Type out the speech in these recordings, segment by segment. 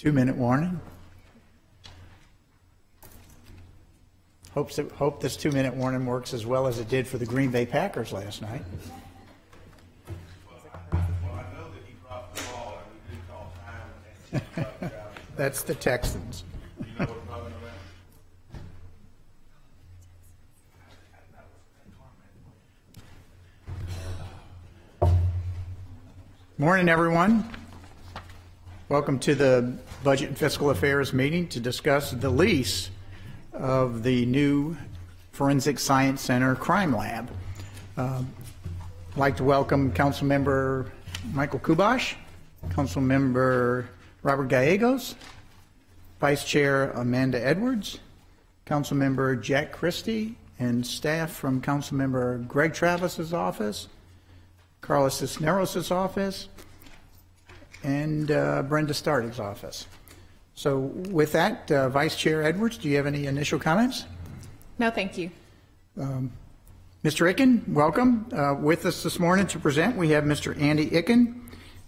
2-minute warning. Hope this 2-minute warning works as well as it did for the Green Bay Packers last night. Well, I know that he dropped the ball and we did call time. That's the Texans. You know what I'm talking about? Morning, everyone. Welcome to the Budget and Fiscal Affairs meeting to discuss the lease of the new Forensic Science Center Crime Lab. I'd like to welcome Councilmember Michael Kubash, Councilmember Robert Gallegos, Vice Chair Amanda Edwards, Councilmember Jack Christie, and staff from Councilmember Greg Travis's office, Carlos Cisneros' office, and Brenda Stardig's office. So with that, Vice Chair Edwards, do you have any initial comments? No, thank you. Mr. Icken, welcome. With us this morning to present, we have Mr. Andy Icken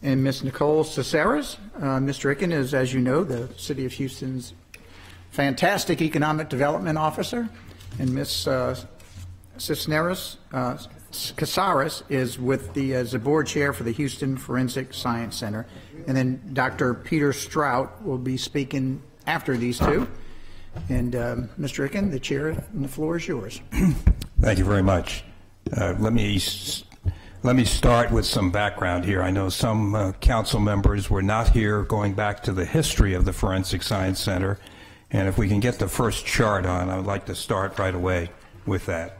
and Ms. Nicole Caceres. Mr. Icken is, as you know, the City of Houston's fantastic Economic Development Officer, and Ms. Cisneros Caceres is with the as the board chair for the Houston Forensic Science Center. And then Dr. Peter Strout will be speaking after these two. And Mr. Icken, the chair, and the floor is yours. Thank you very much. Let me start with some background here. I know some council members were not here going back to the history of the Forensic Science Center. And if we can get the first chart on, I would like to start right away with that.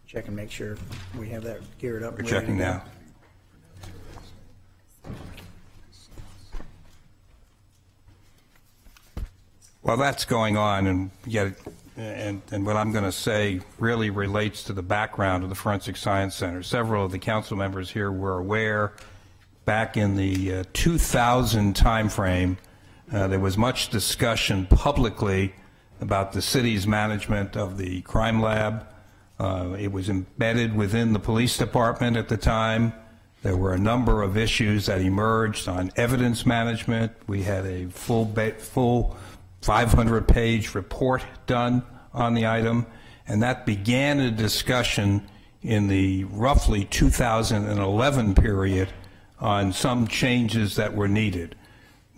Check and make sure we have that geared up. We're checking now. While that's going on, and what I'm going to say really relates to the background of the Forensic Science Center. Several of the council members here were aware back in the 2000 timeframe, there was much discussion publicly about the city's management of the crime lab. It was embedded within the police department at the time. There were a number of issues that emerged on evidence management. We had a full 500-page report done on the item, and that began a discussion in the roughly 2011 period on some changes that were needed.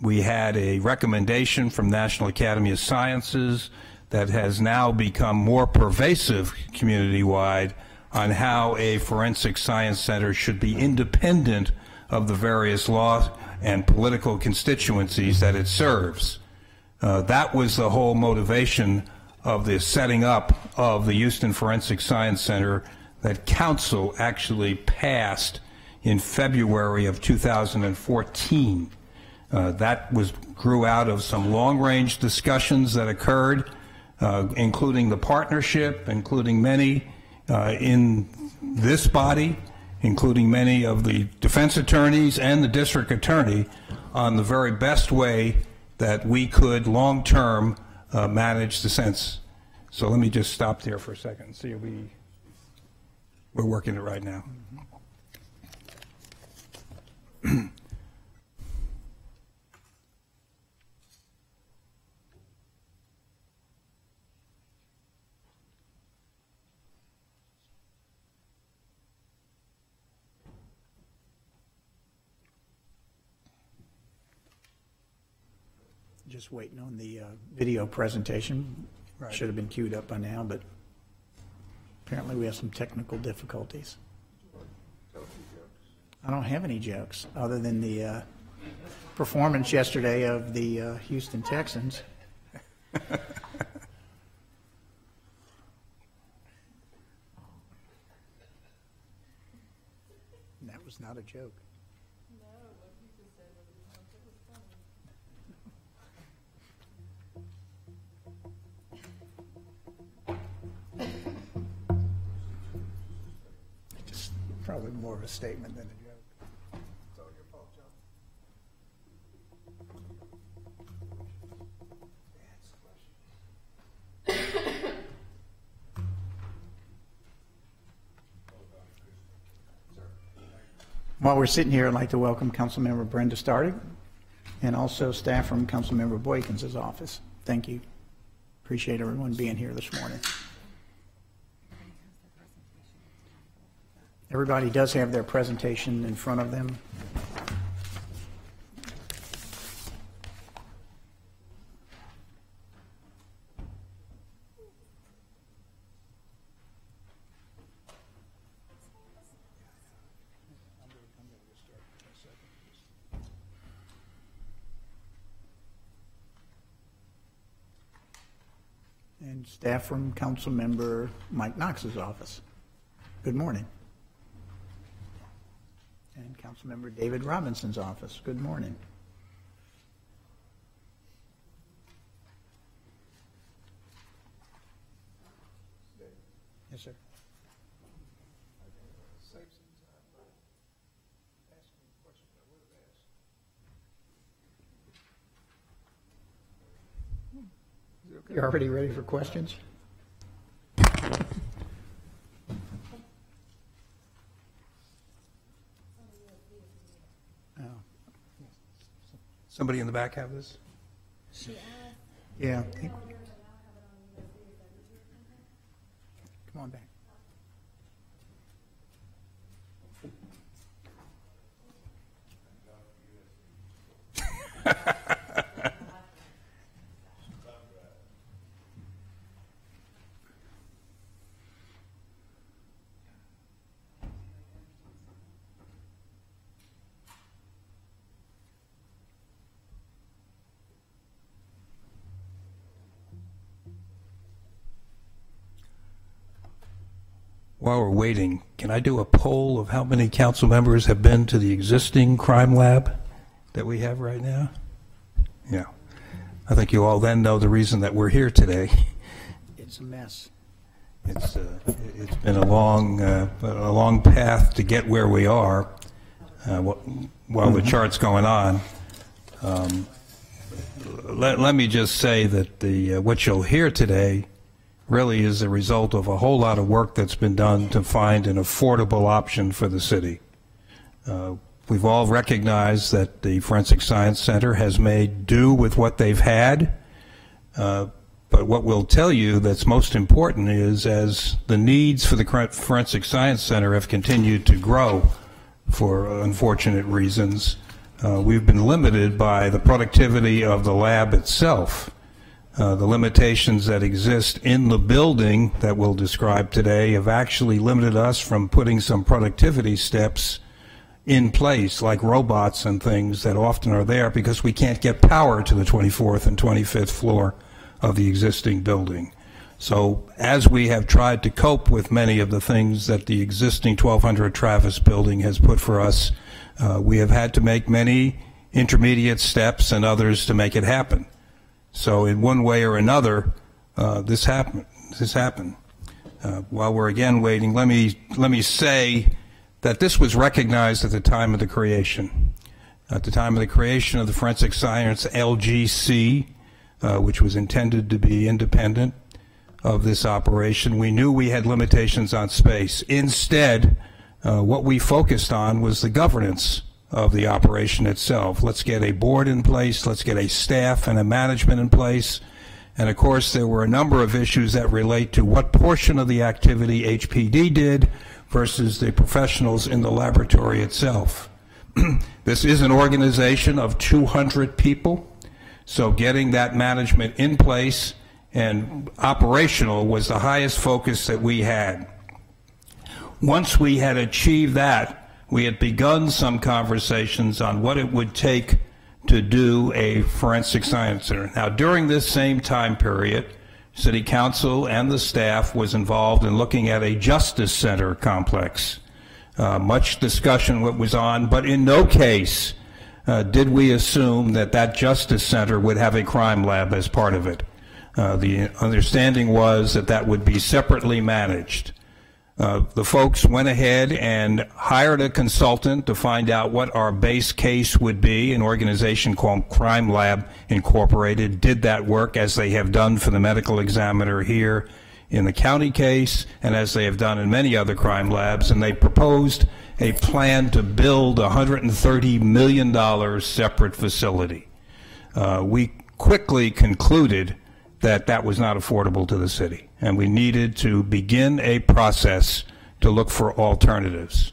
We had a recommendation from National Academy of Sciences that has now become more pervasive community-wide on how a forensic science center should be independent of the various law and political constituencies that it serves. That was the whole motivation of the setting up of the Houston Forensic Science Center that Council actually passed in February of 2014. That grew out of some long-range discussions that occurred, including the partnership, including many in this body, including many of the defense attorneys and the district attorney, on the very best way that we could long-term manage the sense. So let me just stop there for a second. See, we're working it right now. Just waiting on the video presentation. Right. Should have been queued up by now, but apparently we have some technical difficulties. I don't have any jokes other than the performance yesterday of the Houston Texans. That was not a joke. Probably more of a statement than a joke. It's all your fault, John. While we're sitting here, I'd like to welcome Councilmember Brenda Stardig and also staff from Councilmember Boykins' office. Thank you. Appreciate everyone being here this morning. Everybody does have their presentation in front of them. And staff from Councilmember Mike Knox's office. Good morning. And Councilmember David Robinson's office. Good morning. Yes, sir. You're already ready for questions? Somebody in the back have this? Yeah. Come on back. While we're waiting, can I do a poll of how many council members have been to the existing crime lab that we have right now? Yeah. I think you all then know the reason that we're here today. It's a mess. It's been a long path to get where we are while the chart's going on. Let me just say that what you'll hear today really is a result of a whole lot of work that's been done to find an affordable option for the city. We've all recognized that the Forensic Science Center has made do with what they've had, but what we'll tell you that's most important is as the needs for the Forensic Science Center have continued to grow for unfortunate reasons, we've been limited by the productivity of the lab itself. The limitations that exist in the building that we'll describe today have actually limited us from putting some productivity steps in place, like robots and things that often are there because we can't get power to the 24th and 25th floor of the existing building. So as we have tried to cope with many of the things that the existing 1200 Travis building has put for us, we have had to make many intermediate steps and others to make it happen. So in one way or another, this happened. While we're again waiting, let me say that this was recognized at the time of the creation. At the time of the creation of the Forensic Science LGC, which was intended to be independent of this operation, we knew we had limitations on space. Instead, what we focused on was the governance of the operation itself. Let's get a board in place, let's get a staff and a management in place, and of course there were a number of issues that relate to what portion of the activity HPD did versus the professionals in the laboratory itself. This is an organization of 200 people, so getting that management in place and operational was the highest focus that we had. Once we had achieved that, we had begun some conversations on what it would take to do a forensic science center. Now, during this same time period, City Council and the staff was involved in looking at a justice center complex. Much discussion was on, but in no case did we assume that that justice center would have a crime lab as part of it. The understanding was that that would be separately managed. The folks went ahead and hired a consultant to find out what our base case would be. An organization called Crime Lab Incorporated did that work as they have done for the medical examiner here in the county case and as they have done in many other crime labs, and they proposed a plan to build a $130 million separate facility. We quickly concluded that that was not affordable to the city, and we needed to begin a process to look for alternatives.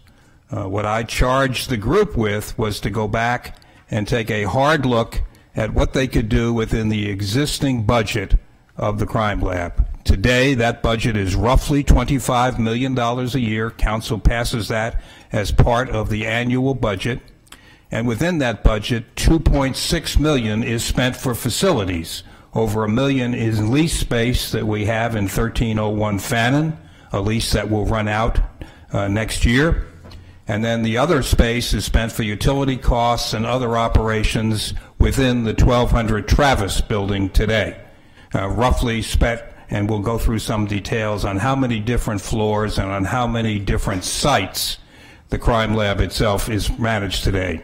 What I charged the group with was to go back and take a hard look at what they could do within the existing budget of the crime lab. Today, that budget is roughly $25 million a year. Council passes that as part of the annual budget. And within that budget, $2.6 million is spent for facilities. Over $1 million is lease space that we have in 1301 Fannin, a lease that will run out next year. And then the other space is spent for utility costs and other operations within the 1200 Travis building today. Roughly spent, and we'll go through some details on how many different floors and on how many different sites the crime lab itself is managed today.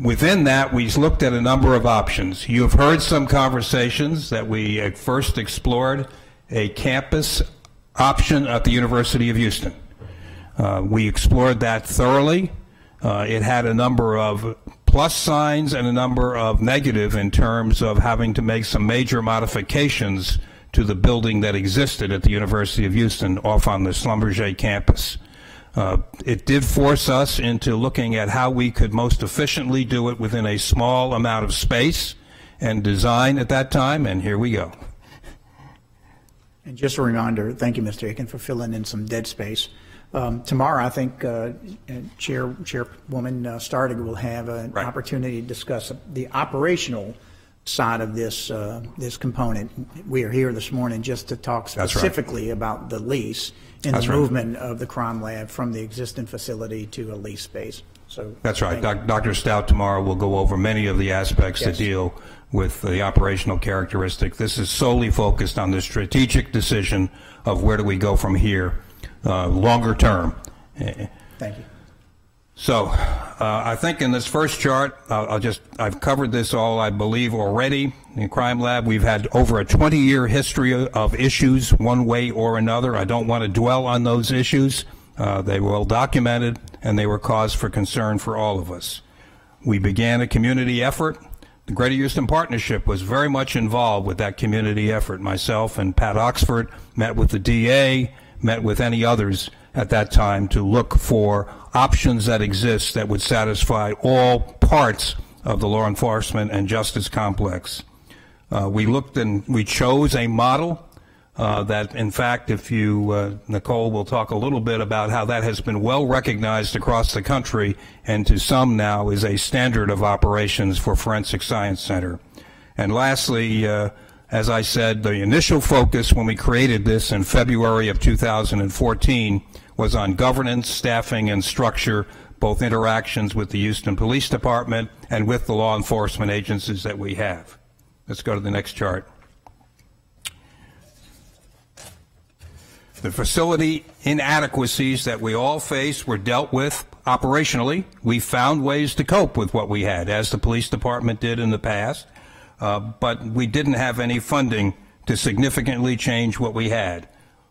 Within that, we looked at a number of options. You have heard some conversations that we at first explored a campus option at the University of Houston. We explored that thoroughly. It had a number of plus signs and a number of negative in terms of having to make some major modifications to the building that existed at the University of Houston off on the Schlumberger campus. It did force us into looking at how we could most efficiently do it within a small amount of space and design at that time, and here we go. And just a reminder, thank you, Mr. Aiken, for filling in some dead space. Tomorrow, I think Chairwoman Stardig will have an opportunity to discuss the operational side of this this component. We are here this morning just to talk specifically about the lease and the movement of the crime lab from the existing facility to a lease space. So that's right. Dr. Stout tomorrow will go over many of the aspects that deal with the operational characteristic. This is solely focused on the strategic decision of where do we go from here. Longer term. Thank you. So I think in this first chart, I've covered this all, I believe, already. In Crime Lab, we've had over a 20-year history of issues one way or another. I don't want to dwell on those issues. They were well documented, and they were cause for concern for all of us. We began a community effort. The Greater Houston Partnership was very much involved with that community effort. Myself and Pat Oxford met with the DA, met with any others at that time to look for options that exist that would satisfy all parts of the law enforcement and justice complex. We looked and we chose a model that, in fact, if you, Nicole will talk a little bit about how that has been well recognized across the country and to some now is a standard of operations for Forensic Science Center. And lastly, as I said, the initial focus when we created this in February of 2014 was on governance, staffing, and structure, both interactions with the Houston Police Department and with the law enforcement agencies that we have. Let's go to the next chart. The facility inadequacies that we all faced were dealt with operationally. We found ways to cope with what we had, as the police department did in the past. But we didn't have any funding to significantly change what we had.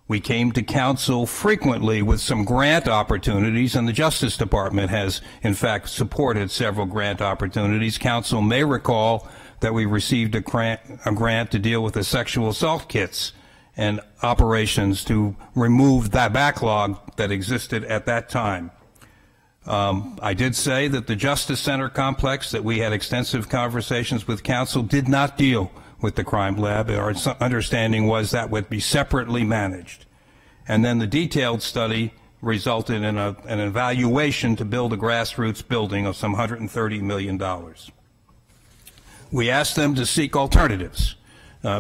We came to council frequently with some grant opportunities, and the Justice Department has, in fact, supported several grant opportunities. Council may recall that we received a grant to deal with the sexual assault kits and operations to remove that backlog that existed at that time. I did say that the Justice Center complex that we had extensive conversations with council did not deal with the crime lab. Our understanding was that would be separately managed. And then the detailed study resulted in an evaluation to build a grassroots building of some $130 million. We asked them to seek alternatives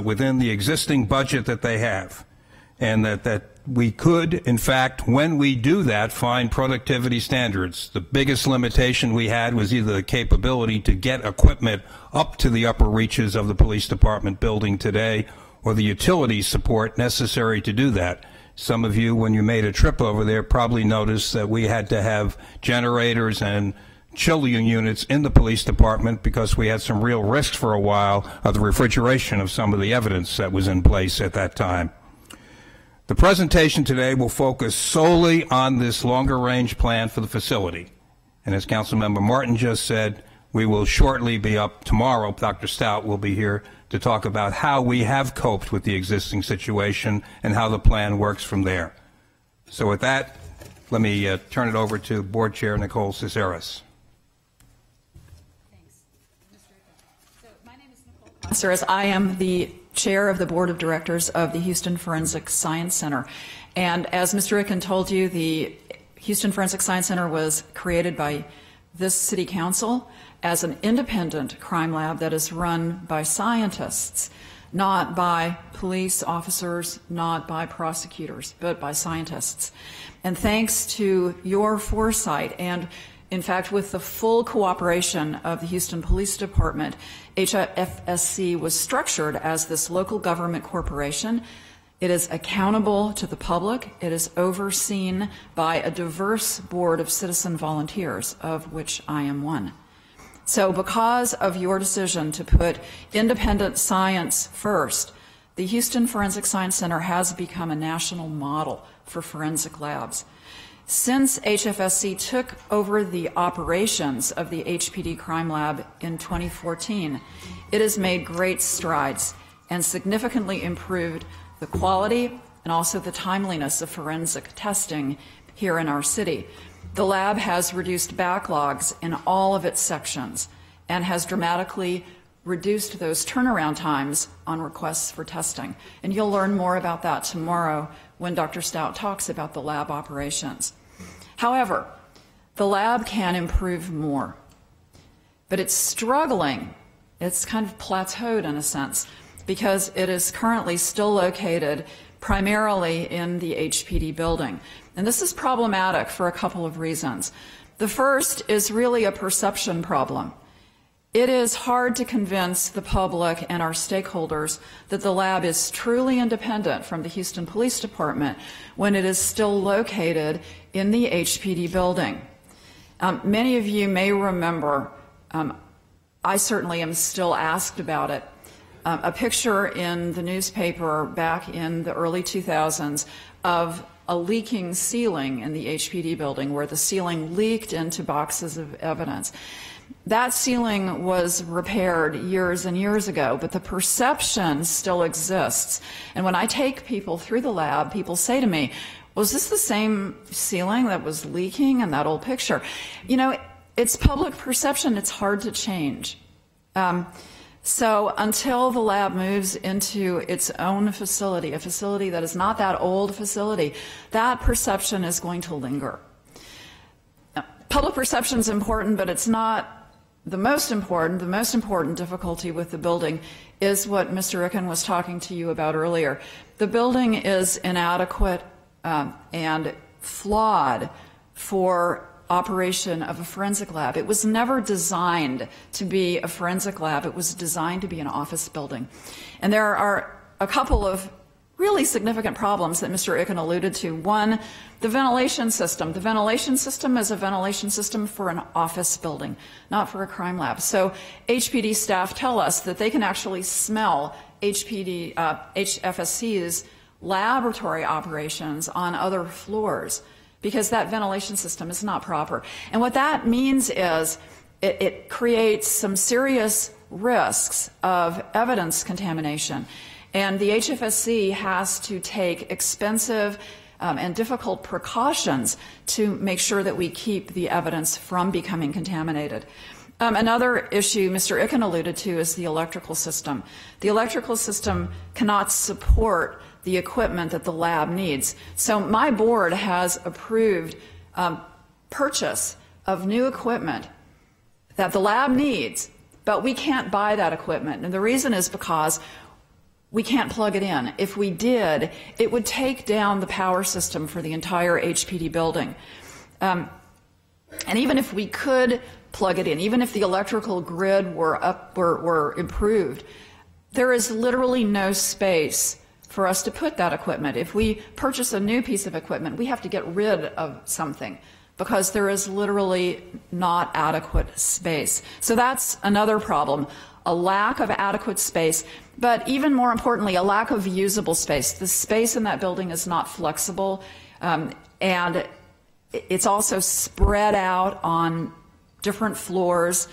within the existing budget that they have, and that we could, in fact, when we do that, find productivity standards. The biggest limitation we had was either the capability to get equipment up to the upper reaches of the police department building today, or the utility support necessary to do that. Some of you, when you made a trip over there, probably noticed that we had to have generators and chilling units in the police department because we had some real risks for a while of the refrigeration of some of the evidence that was in place at that time. The presentation today will focus solely on this longer-range plan for the facility. And as Councilmember Martin just said, we will shortly be up tomorrow. Dr. Stout will be here to talk about how we have coped with the existing situation and how the plan works from there. So with that, let me turn it over to Board Chair Nicole Ciceres. Thanks. So my name is Nicole Ciceres. I am the chair of the board of directors of the Houston Forensic Science Center. And as Mr. Icken told you, the Houston Forensic Science Center was created by this city council as an independent crime lab that is run by scientists, not by police officers, not by prosecutors, but by scientists. And thanks to your foresight and, in fact, with the full cooperation of the Houston Police Department, HFSC was structured as this local government corporation. It is accountable to the public. It is overseen by a diverse board of citizen volunteers, of which I am one. So because of your decision to put independent science first, the Houston Forensic Science Center has become a national model for forensic labs. Since HFSC took over the operations of the HPD Crime Lab in 2014, it has made great strides and significantly improved the quality and also the timeliness of forensic testing here in our city. The lab has reduced backlogs in all of its sections and has dramatically reduced those turnaround times on requests for testing. And you'll learn more about that tomorrow when Dr. Stout talks about the lab operations. However, the lab can improve more, but it's struggling. It's kind of plateaued in a sense because it is currently still located primarily in the HPD building. And this is problematic for a couple of reasons. The first is really a perception problem. It is hard to convince the public and our stakeholders that the lab is truly independent from the Houston Police Department when it is still located in the HPD building. Many of you may remember, I certainly am still asked about it, a picture in the newspaper back in the early 2000s of a leaking ceiling in the HPD building where the ceiling leaked into boxes of evidence. That ceiling was repaired years and years ago, but the perception still exists. And when I take people through the lab, people say to me, was this the same ceiling that was leaking in that old picture? You know, it's public perception. It's hard to change. So until the lab moves into its own facility, a facility that is not that old facility, that perception is going to linger. Now, public perception is important, but it's not the most important. The most important difficulty with the building is what Mr. Icken was talking to you about earlier. The building is inadequate and flawed for operation of a forensic lab. It was never designed to be a forensic lab. It was designed to be an office building. And there are a couple of really significant problems that Mr. Icken alluded to. One, the ventilation system. The ventilation system is a ventilation system for an office building, not for a crime lab. So HPD staff tell us that they can actually smell HFSC's laboratory operations on other floors, because that ventilation system is not proper. And what that means is it creates some serious risks of evidence contamination. And the HFSC has to take expensive and difficult precautions to make sure that we keep the evidence from becoming contaminated. Another issue Mr. Icken alluded to is the electrical system. The electrical system cannot support the equipment that the lab needs. So my board has approved purchase of new equipment that the lab needs, but we can't buy that equipment. And the reason is because we can't plug it in. If we did, it would take down the power system for the entire HPD building. And even if we could plug it in, even if the electrical grid were improved, there is literally no space for us to put that equipment. If we purchase a new piece of equipment, we have to get rid of something because there is literally not adequate space. So that's another problem. a lack of adequate space, but even more importantly, a lack of usable space. The space in that building is not flexible, and it's also spread out on different floors.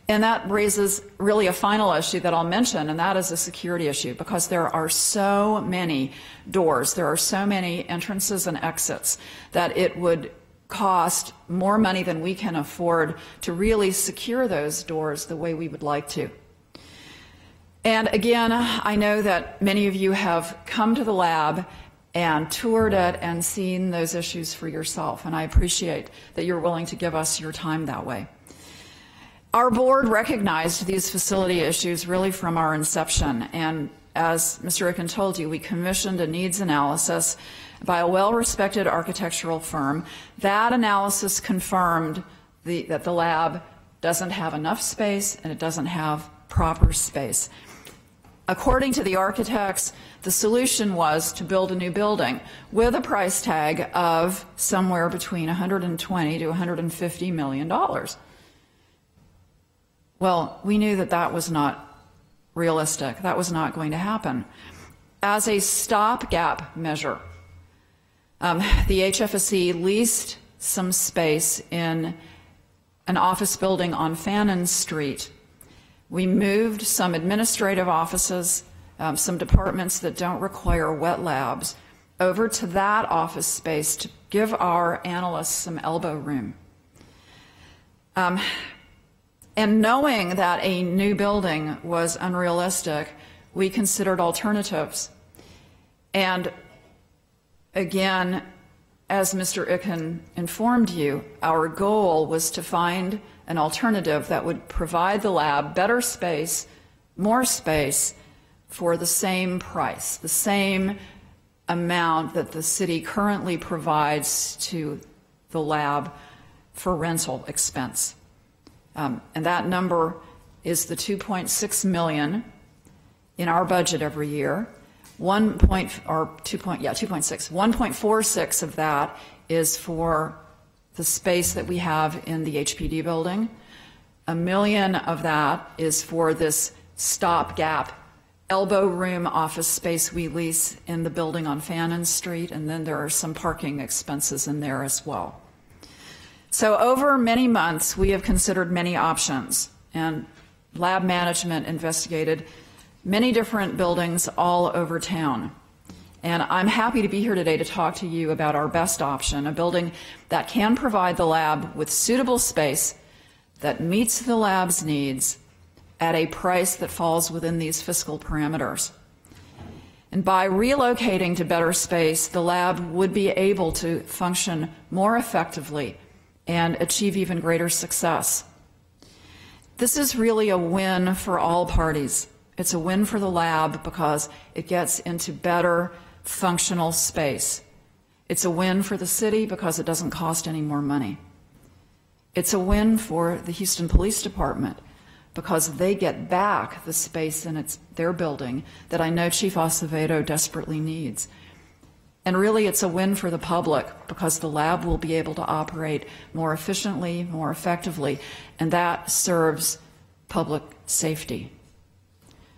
And that raises really a final issue that I'll mention, and that is a security issue, because there are so many doors, there are so many entrances and exits, that it would cost more money than we can afford to really secure those doors the way we would like to. And again, I know that many of you have come to the lab and toured it and seen those issues for yourself, and I appreciate that you're willing to give us your time that way. Our board recognized these facility issues really from our inception, and as Mr. Ricken told you, we commissioned a needs analysis by a well-respected architectural firm. That analysis confirmed that the lab doesn't have enough space and it doesn't have proper space. According to the architects, the solution was to build a new building with a price tag of somewhere between $120 to $150 million. Well, we knew that that was not realistic. That was not going to happen. As a stopgap measure, the HFSC leased some space in an office building on Fannin Street. We moved some administrative offices, some departments that don't require wet labs, over to that office space to give our analysts some elbow room. And knowing that a new building was unrealistic, we considered alternatives. And again, as Mr. Icken informed you, our goal was to find an alternative that would provide the lab better space, more space, for the same price, the same amount that the city currently provides to the lab for rental expense. And that number is the $2.6 million in our budget every year. 1.46 of that is for the space that we have in the HPD building. $1 million of that is for this stopgap elbow room office space we lease in the building on Fannin Street, and then there are some parking expenses in there as well. So over many months, we have considered many options, and lab management investigated many different buildings all over town. And I'm happy to be here today to talk to you about our best option, a building that can provide the lab with suitable space that meets the lab's needs at a price that falls within these fiscal parameters. And by relocating to better space, the lab would be able to function more effectively and achieve even greater success. This is really a win for all parties. It's a win for the lab because it gets into better functional space. It's a win for the city because it doesn't cost any more money. It's a win for the Houston Police Department because they get back the space in their building that I know Chief Acevedo desperately needs. And really, it's a win for the public because the lab will be able to operate more efficiently, more effectively, and that serves public safety.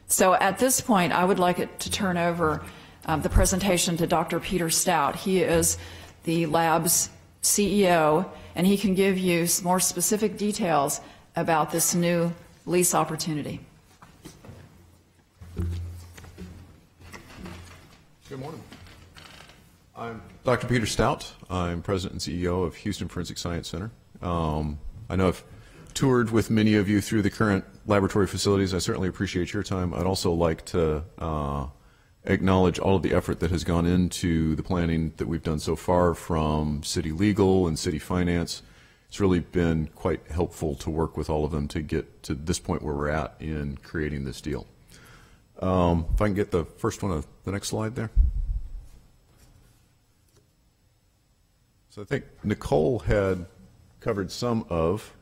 So at this point, I would like it to turn over the presentation to Dr. Peter Stout. He is the lab's CEO, and he can give you some more specific details about this new lease opportunity. Good morning. I'm Dr. Peter Stout. I'm President and CEO of Houston Forensic Science Center. I know I've toured with many of you through the current laboratory facilities. I certainly appreciate your time. I'd also like to acknowledge all of the effort that has gone into the planning that we've done so far from city legal and city finance. It's really been quite helpful to work with all of them to get to this point where we're at in creating this deal. If I can get the first one of the next slide there. So I think Nicole had covered some of,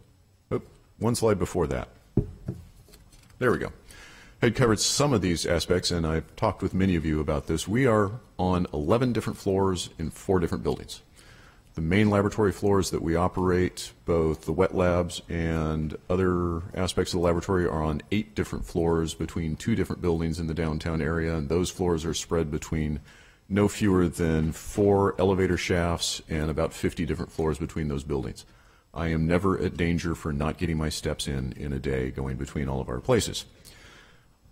one slide before that. There we go. Had covered some of these aspects, and I've talked with many of you about this. We are on 11 different floors in 4 different buildings. The main laboratory floors that we operate, both the wet labs and other aspects of the laboratory, are on 8 different floors between 2 different buildings in the downtown area, and those floors are spread between no fewer than 4 elevator shafts and about 50 different floors between those buildings. I am never at danger for not getting my steps in a day going between all of our places.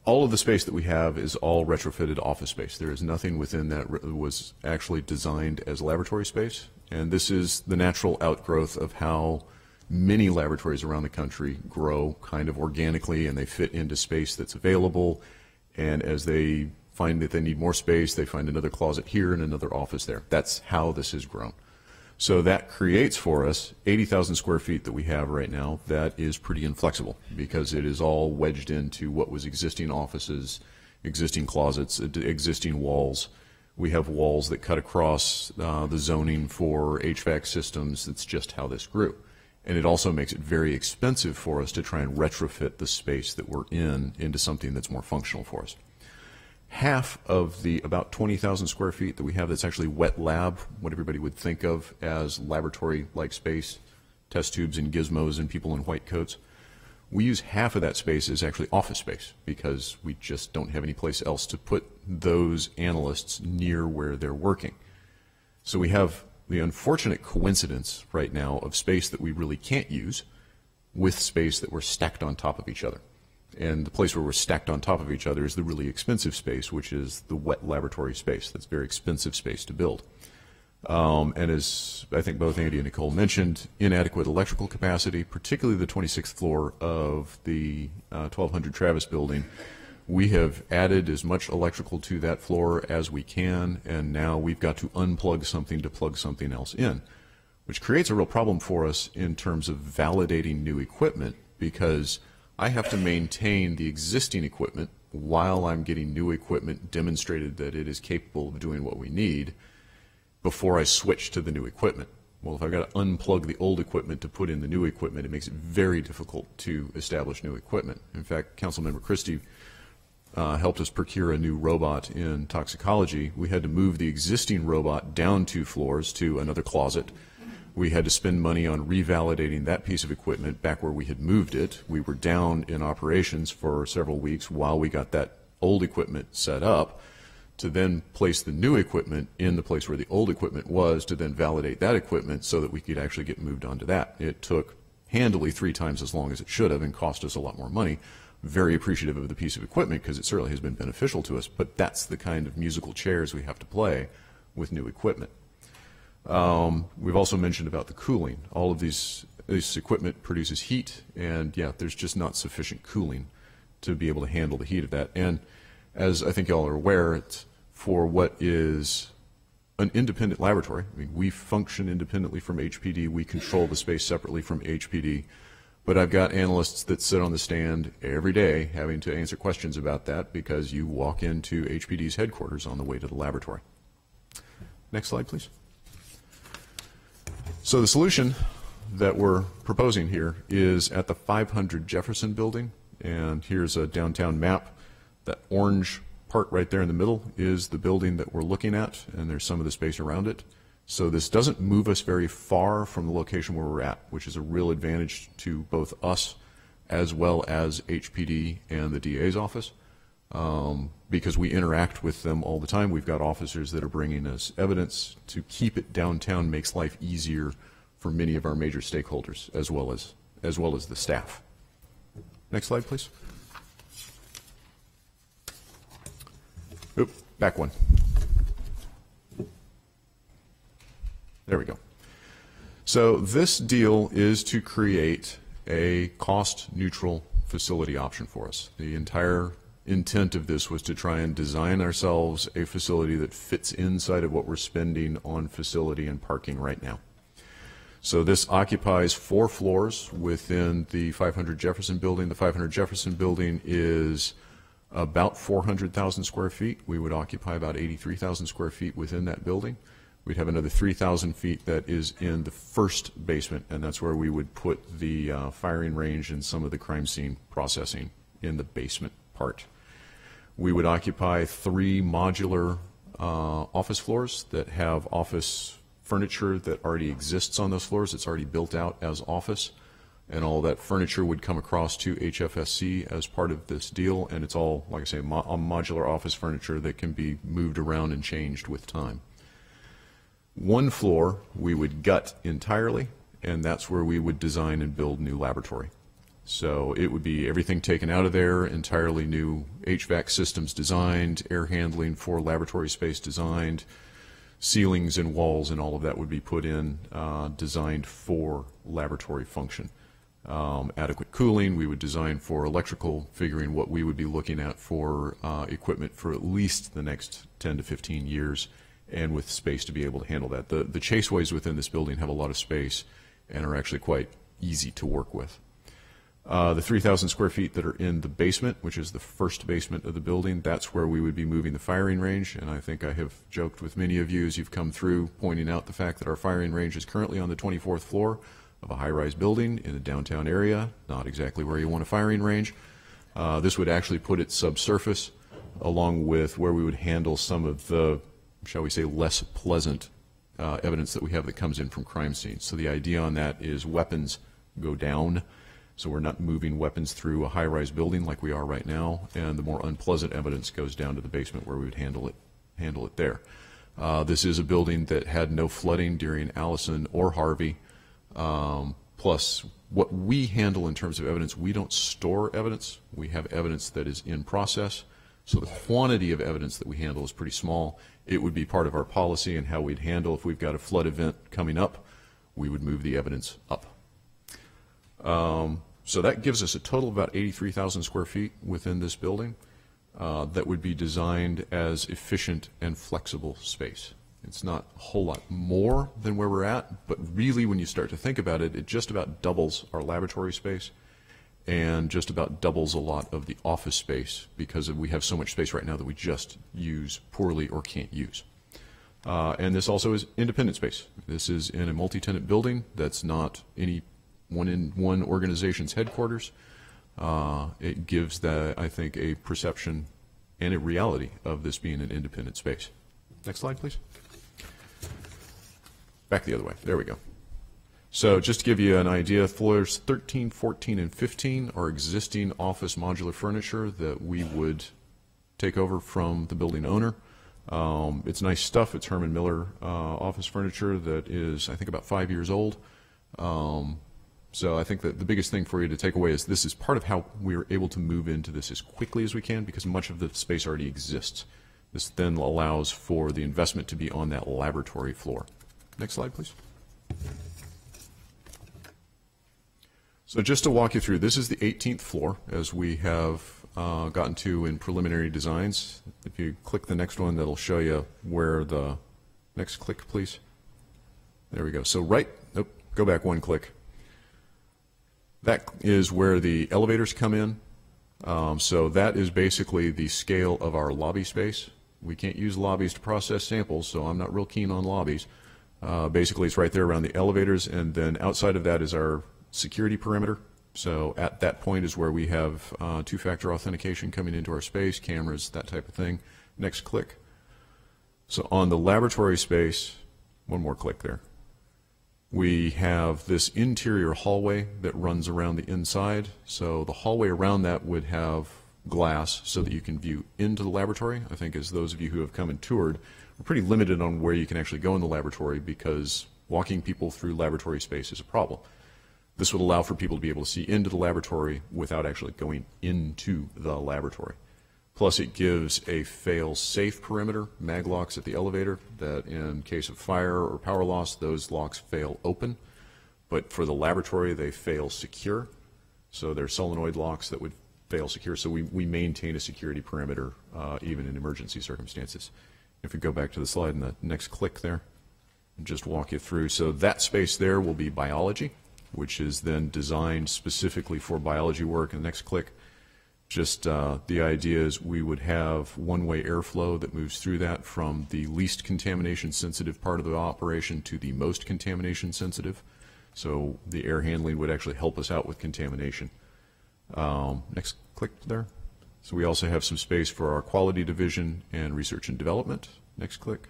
All of the space that we have is all retrofitted office space. There is nothing within that was actually designed as laboratory space, and this is the natural outgrowth of how many laboratories around the country grow kind of organically, and they fit into space that's available, and as they find that they need more space, they find another closet here and another office there. That's how this has grown. So that creates for us 80,000 square feet that we have right now. That is pretty inflexible because it is all wedged into what was existing offices, existing closets, existing walls. We have walls that cut across the zoning for HVAC systems. That's just how this grew. And it also makes it very expensive for us to try and retrofit the space that we're in into something that's more functional for us. Half of the about 20,000 square feet that we have that's actually wet lab, what everybody would think of as laboratory-like space, test tubes and gizmos and people in white coats, we use half of that space as actually office space because we just don't have any place else to put those analysts near where they're working. So we have the unfortunate coincidence right now of space that we really can't use with space that we're stacked on top of each other. And the place where we're stacked on top of each other is the really expensive space, which is the wet laboratory space. That's very expensive space to build. And as I think both Andy and Nicole mentioned, inadequate electrical capacity, particularly the 26th floor of the 1200 Travis building. We have added as much electrical to that floor as we can, and now we've got to unplug something to plug something else in, which creates a real problem for us in terms of validating new equipment, because I have to maintain the existing equipment while I'm getting new equipment demonstrated that it is capable of doing what we need before I switch to the new equipment. Well, if I've got to unplug the old equipment to put in the new equipment, it makes it very difficult to establish new equipment. In fact, Councilmember Christie helped us procure a new robot in toxicology. We had to move the existing robot down 2 floors to another closet. We had to spend money on revalidating that piece of equipment back where we had moved it. We were down in operations for several weeks while we got that old equipment set up to then place the new equipment in the place where the old equipment was to then validate that equipment so that we could actually get moved on to that. It took handily 3 times as long as it should have and cost us a lot more money. Very appreciative of the piece of equipment because it certainly has been beneficial to us, but that's the kind of musical chairs we have to play with new equipment. We've also mentioned about the cooling. All of this equipment produces heat, and yeah, there's just not sufficient cooling to be able to handle the heat of that. And as I think y'all are aware, it's for what is an independent laboratory. I mean, we function independently from HPD. We control the space separately from HPD. But I've got analysts that sit on the stand every day having to answer questions about that because you walk into HPD's headquarters on the way to the laboratory. Next slide, please. So the solution that we're proposing here is at the 500 Jefferson building, and here's a downtown map. That orange part right there in the middle is the building that we're looking at, and there's some of the space around it. So this doesn't move us very far from the location where we're at, which is a real advantage to both us as well as HPD and the DA's office, because we interact with them all the time. We've got officers that are bringing us evidence. To keep it downtown makes life easier for many of our major stakeholders as well as the staff. Next slide, please. Oop, back one. There we go. So this deal is to create a cost-neutral facility option for us. The entire intent of this was to try and design ourselves a facility that fits inside of what we're spending on facility and parking right now. So this occupies 4 floors within the 500 Jefferson building. The 500 Jefferson building is about 400,000 square feet. We would occupy about 83,000 square feet within that building. We'd have another 3,000 feet that is in the first basement, and that's where we would put the firing range and some of the crime scene processing in the basement part. We would occupy 3 modular office floors that have office furniture that already exists on those floors. It's already built out as office, and all that furniture would come across to HFSC as part of this deal, and it's all, like I say, modular office furniture that can be moved around and changed with time. One floor we would gut entirely, and that's where we would design and build new laboratory. So it would be everything taken out of there, entirely new HVAC systems designed, air handling for laboratory space designed, ceilings and walls and all of that would be put in, designed for laboratory function. Adequate cooling, we would design for electrical, figuring what we would be looking at for equipment for at least the next 10 to 15 years, and with space to be able to handle that. The chaseways within this building have a lot of space and are actually quite easy to work with. The 3,000 square feet that are in the basement, which is the first basement of the building, that's where we would be moving the firing range. And I think I have joked with many of you as you've come through, pointing out the fact that our firing range is currently on the 24th floor of a high-rise building in a downtown area, not exactly where you want a firing range. This would actually put it subsurface, along with where we would handle some of the, shall we say, less pleasant evidence that we have that comes in from crime scenes. So the idea on that is weapons go down. So we're not moving weapons through a high-rise building like we are right now, and the more unpleasant evidence goes down to the basement where we would handle it there. This is a building that had no flooding during Allison or Harvey. Plus, what we handle in terms of evidence, we don't store evidence. We have evidence that is in process. So the quantity of evidence that we handle is pretty small. It would be part of our policy and how we'd handle if we've got a flood event coming up, we would move the evidence up. So that gives us a total of about 83,000 square feet within this building that would be designed as efficient and flexible space. It's not a whole lot more than where we're at, but really when you start to think about it, it just about doubles our laboratory space and just about doubles a lot of the office space because we have so much space right now that we just use poorly or can't use. And this also is independent space. This is in a multi-tenant building that's not any one organization's headquarters. It gives that, I think, a perception and a reality of this being an independent space. Next slide, please. Back the other way. There we go. So just to give you an idea, floors 13, 14, and 15 are existing office modular furniture that we would take over from the building owner. It's nice stuff. It's Herman Miller office furniture that is, I think, about 5 years old. So I think that the biggest thing for you to take away is this is part of how we are able to move into this as quickly as we can because much of the space already exists. This then allows for the investment to be on that laboratory floor. Next slide, please. So just to walk you through, this is the 18th floor as we have gotten to in preliminary designs. If you click the next one, that'll show you where the next click, please. There we go. So go back one click. That is where the elevators come in. So that is basically the scale of our lobby space. We can't use lobbies to process samples, so I'm not real keen on lobbies. Basically, it's right there around the elevators, and then outside of that is our security perimeter. So at that point is where we have two-factor authentication coming into our space, cameras, that type of thing. Next click. So on the laboratory space, one more click there. We have this interior hallway that runs around the inside. So the hallway around that would have glass so that you can view into the laboratory. I think as those of you who have come and toured, we're pretty limited on where you can actually go in the laboratory because walking people through laboratory space is a problem. This would allow for people to be able to see into the laboratory without actually going into the laboratory. Plus it gives a fail-safe perimeter, mag locks at the elevator, that in case of fire or power loss, those locks fail open. But for the laboratory, they fail secure. So they're solenoid locks that would fail secure. So we maintain a security perimeter even in emergency circumstances. If we go back to the slide and the next click there, and just walk you through. So that space there will be biology, which is then designed specifically for biology work. And the next click, just the idea is we would have one-way airflow that moves through that from the least contamination sensitive part of the operation to the most contamination sensitive. So the air handling would actually help us out with contamination. Next click there. So we also have some space for our quality division and research and development. Next click.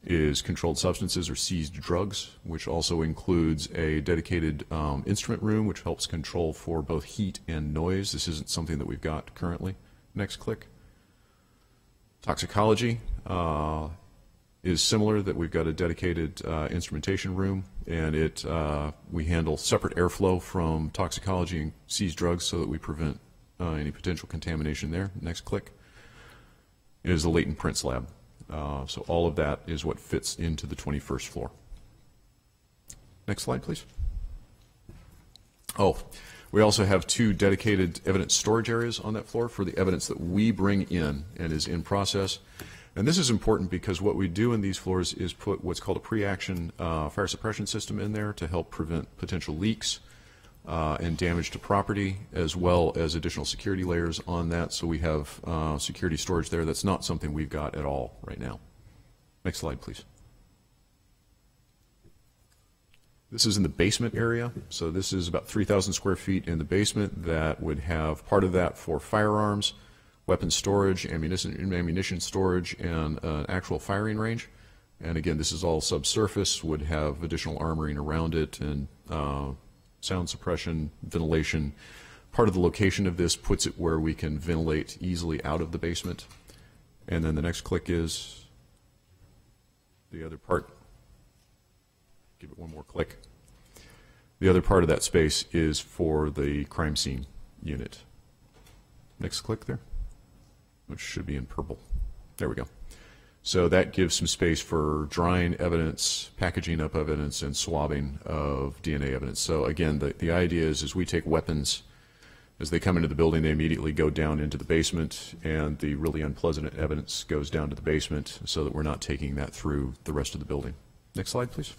is controlled substances or seized drugs, which also includes a dedicated instrument room, which helps control for both heat and noise. This isn't something that we've got currently. Next click. Toxicology is similar, that we've got a dedicated instrumentation room, and we handle separate airflow from toxicology and seized drugs so that we prevent any potential contamination there. Next click is the latent prints lab. So all of that is what fits into the 21st floor. Next slide, please. Oh, we also have 2 dedicated evidence storage areas on that floor for the evidence that we bring in and is in process. And this is important because what we do in these floors is put what's called a pre-action fire suppression system in there to help prevent potential leaks and damage to property, as well as additional security layers on that. So we have security storage there. That's not something we've got at all right now. Next slide, please. This is in the basement area. So this is about 3,000 square feet in the basement that would have part of that for firearms, weapons storage, ammunition storage, and an actual firing range. And again, this is all subsurface, would have additional armoring around it, and sound suppression, ventilation. Part of the location of this puts it where we can ventilate easily out of the basement. And then the next click is the other part. Give it one more click. The other part of that space is for the crime scene unit. Next click there, which should be in purple. There we go. So that gives some space for drying evidence, packaging up evidence, and swabbing of DNA evidence. So again, the idea is we take weapons, as they come into the building, they immediately go down into the basement, and the really unpleasant evidence goes down to the basement so that we're not taking that through the rest of the building. Next slide, please.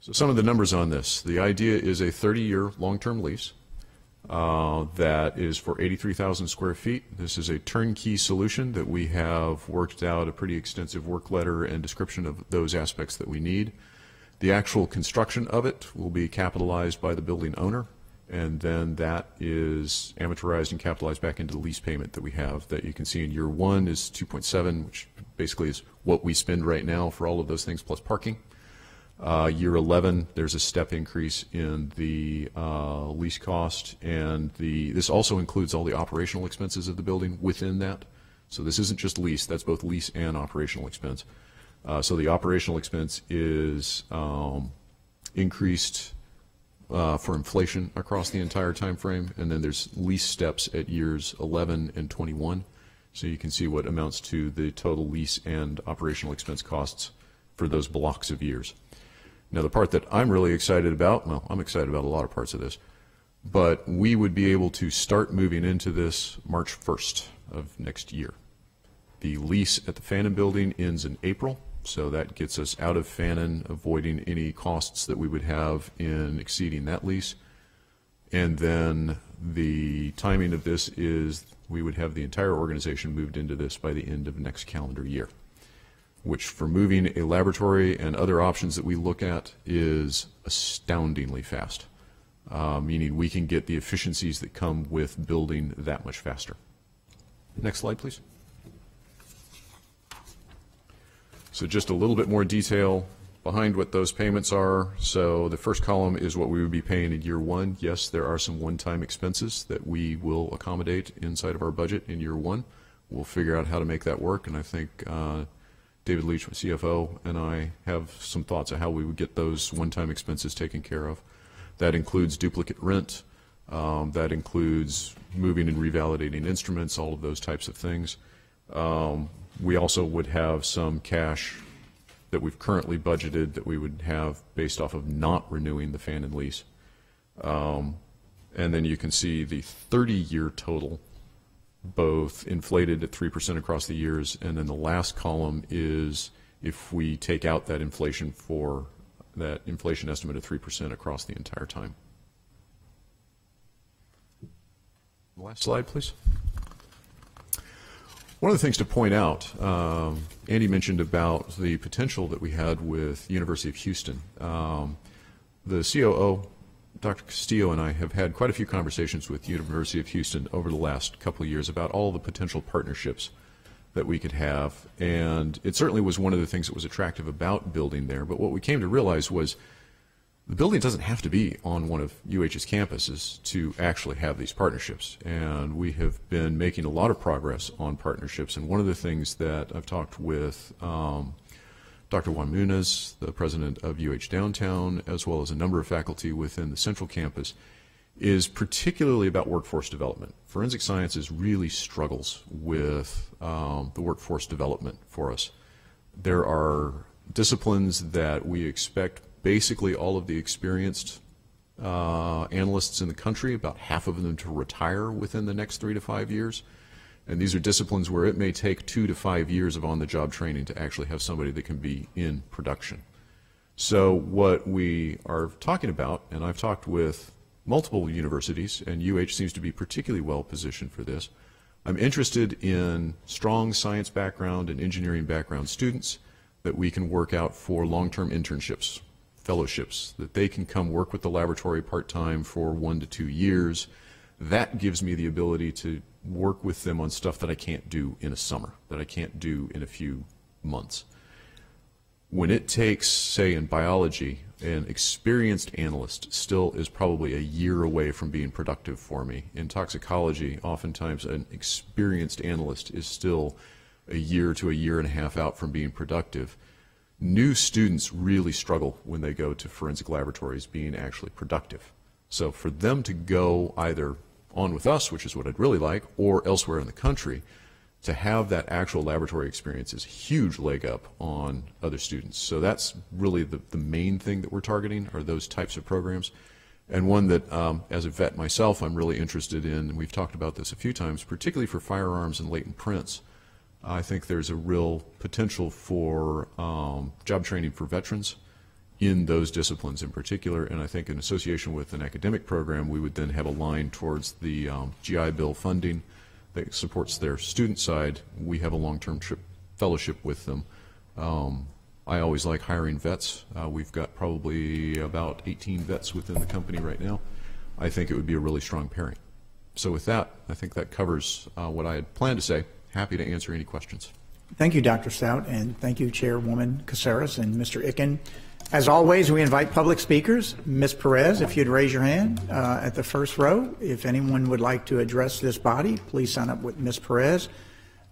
So some of the numbers on this. The idea is a 30-year long-term lease. That is for 83,000 square feet. This is a turnkey solution that we have worked out a pretty extensive work letter and description of those aspects that we need. The actual construction of it will be capitalized by the building owner, and then that is amortized and capitalized back into the lease payment that we have. That you can see in year 1 is 2.7, which basically is what we spend right now for all of those things plus parking. Year 11, there's a step increase in the lease cost, and this also includes all the operational expenses of the building within that. So this isn't just lease, that's both lease and operational expense. So the operational expense is increased for inflation across the entire time frame, and then there's lease steps at years 11 and 21. So you can see what amounts to the total lease and operational expense costs for those blocks of years. Now, the part that I'm really excited about, well, I'm excited about a lot of parts of this, but we would be able to start moving into this March 1st of next year. The lease at the Fannin building ends in April, so that gets us out of Fannin, avoiding any costs that we would have in exceeding that lease. And then the timing of this is we would have the entire organization moved into this by the end of next calendar year, which for moving a laboratory and other options that we look at is astoundingly fast, meaning we can get the efficiencies that come with building that much faster. Next slide, please. So just a little bit more detail behind what those payments are. So the first column is what we would be paying in year 1. Yes, there are some one-time expenses that we will accommodate inside of our budget in year 1. We'll figure out how to make that work, and I think David Leach, my CFO, and I have some thoughts of how we would get those one-time expenses taken care of. That includes duplicate rent. That includes moving and revalidating instruments, all of those types of things. We also would have some cash that we've currently budgeted that we would have based off of not renewing the Fannin lease. And then you can see the 30-year total, both inflated at 3% across the years, and then the last column is if we take out that inflation for that inflation estimate of 3% across the entire time. Last slide, please. One of the things to point out, Andy mentioned about the potential that we had with University of Houston. The COO, Dr. Castillo, and I have had quite a few conversations with University of Houston over the last couple of years about all the potential partnerships that we could have. And it certainly was one of the things that was attractive about building there. But what we came to realize was the building doesn't have to be on one of UH's campuses to actually have these partnerships. And we have been making a lot of progress on partnerships. And one of the things that I've talked with Dr. Juan Muniz, the president of UH Downtown, as well as a number of faculty within the Central Campus, is particularly about workforce development. Forensic sciences really struggles with the workforce development for us. There are disciplines that we expect basically all of the experienced analysts in the country, about half of them, to retire within the next 3 to 5 years. And these are disciplines where it may take 2 to 5 years of on-the-job training to actually have somebody that can be in production. So what we are talking about, and I've talked with multiple universities, and UH seems to be particularly well positioned for this, I'm interested in strong science background and engineering background students that we can work out for long-term internships, fellowships, that they can come work with the laboratory part-time for 1 to 2 years. That gives me the ability to work with them on stuff that I can't do in a summer, that I can't do in a few months. When it takes, say, in biology, an experienced analyst still is probably a year away from being productive for me. In toxicology, oftentimes an experienced analyst is still a year to a year and a half out from being productive. New students really struggle when they go to forensic laboratories being actually productive. So for them to go either on with us, which is what I'd really like, or elsewhere in the country, to have that actual laboratory experience is a huge leg up on other students. So that's really the main thing that we're targeting, are those types of programs. And one that, as a vet myself, I'm really interested in, and we've talked about this a few times, particularly for firearms and latent prints. I think there's a real potential for job training for veterans in those disciplines in particular, and I think in association with an academic program, we would then have a line towards the GI Bill funding that supports their student side. We have a long-term fellowship with them. I always like hiring vets. We've got probably about 18 vets within the company right now. I think it would be a really strong pairing. So with that, I think that covers what I had planned to say. Happy to answer any questions. Thank you, Dr. Stout, and thank you, Chairwoman Caceres and Mr. Icken. As always, we invite public speakers. Ms. Perez, if you'd raise your hand at the first row. If anyone would like to address this body, please sign up with Ms. Perez.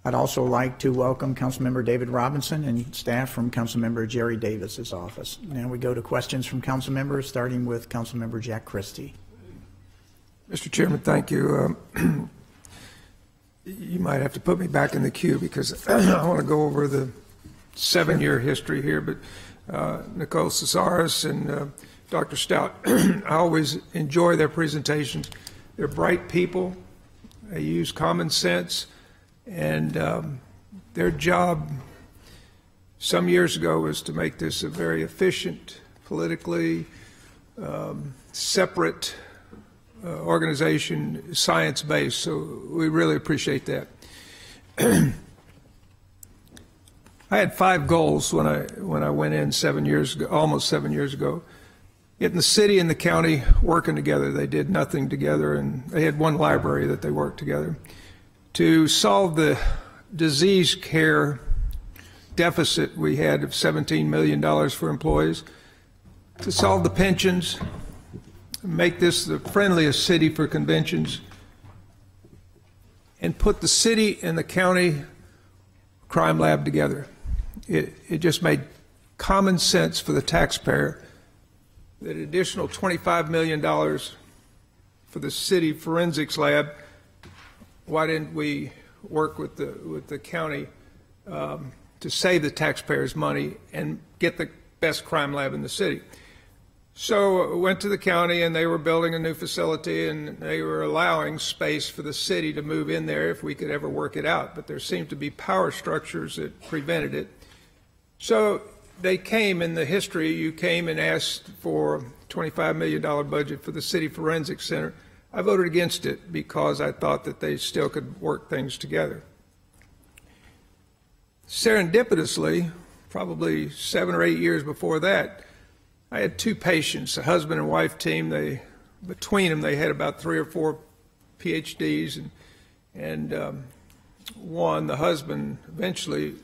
I'd also like to welcome Councilmember David Robinson and staff from Councilmember Jerry Davis's office. Now we go to questions from council members, starting with Councilmember Jack Christie. Mr. Chairman, thank you. You might have to put me back in the queue because I want to go over the 7-year history here, but Nicole Caceres and Dr. Stout, I always enjoy their presentations. They're bright people. They use common sense, and their job some years ago was to make this a very efficient, politically separate organization, science-based, so we really appreciate that. I had 5 goals when I went in 7 years ago, almost 7 years ago. Getting the city and the county working together. They did nothing together, and they had one library that they worked together. To solve the disease care deficit we had of $17 million for employees. To solve the pensions, make this the friendliest city for conventions, and put the city and the county crime lab together. It just made common sense for the taxpayer that additional $25 million for the city forensics lab. Why didn't we work with the county to save the taxpayers money and get the best crime lab in the city? So I went to the county, and they were building a new facility, and they were allowing space for the city to move in there if we could ever work it out. But there seemed to be power structures that prevented it. So they came, in the history, you came and asked for a $25 million budget for the City Forensic Center. I voted against it because I thought that they still could work things together. Serendipitously, probably 7 or 8 years before that, I had 2 patients, a husband and wife team. Between them, they had about 3 or 4 PhDs, and one, the husband, eventually,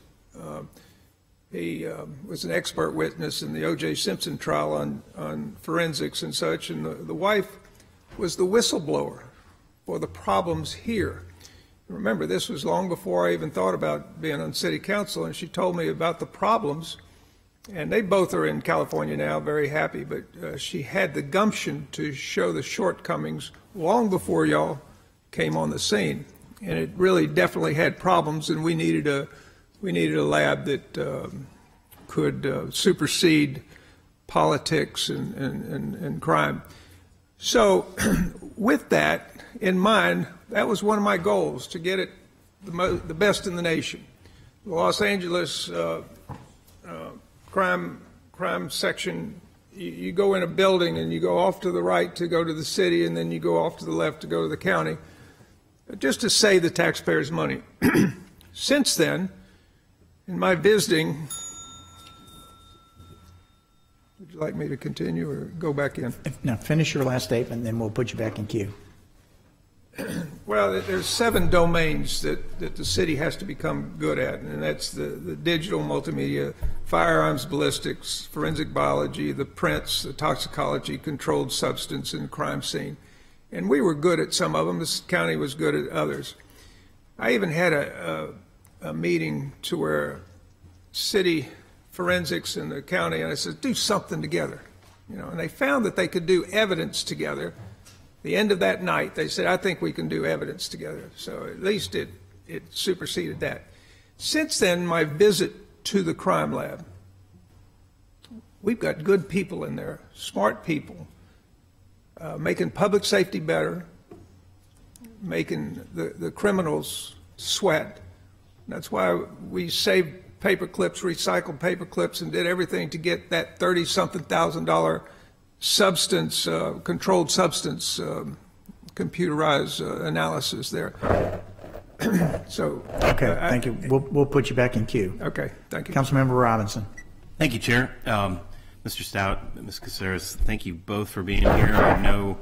he was an expert witness in the O.J. Simpson trial on forensics and such, and the wife was the whistleblower for the problems here. Remember, this was long before I even thought about being on city council, and she told me about the problems, and they both are in California now, very happy, but she had the gumption to show the shortcomings long before y'all came on the scene, and it really definitely had problems, and we needed a lab that could supersede politics and crime. So with that in mind, that was one of my goals, to get it the best in the nation. The Los Angeles crime section, you go in a building and you go off to the right to go to the city, and then you go off to the left to go to the county, just to save the taxpayers' money. Since then, in my visiting, would you like me to continue or go back in? Now, finish your last statement, and then we'll put you back in queue. Well, there's 7 domains that the city has to become good at, and that's the digital multimedia, firearms, ballistics, forensic biology, the prints, the toxicology, controlled substance, and crime scene. And we were good at some of them. This county was good at others. I even had a meeting to where city forensics and the county, and I said, do something together. And they found that they could do evidence together. The end of that night, they said, I think we can do evidence together. So at least it superseded that. Since then, my visit to the crime lab, we've got good people in there, smart people, making public safety better, making the criminals sweat. That's why we saved paper clips, recycled paper clips, and did everything to get that $30-something-thousand substance, controlled substance, computerized analysis there. So. Okay, thank you. We'll put you back in queue. Okay, thank you. Councilmember Robinson. Thank you, Chair. Mr. Stout, Ms. Caceres, thank you both for being here. I know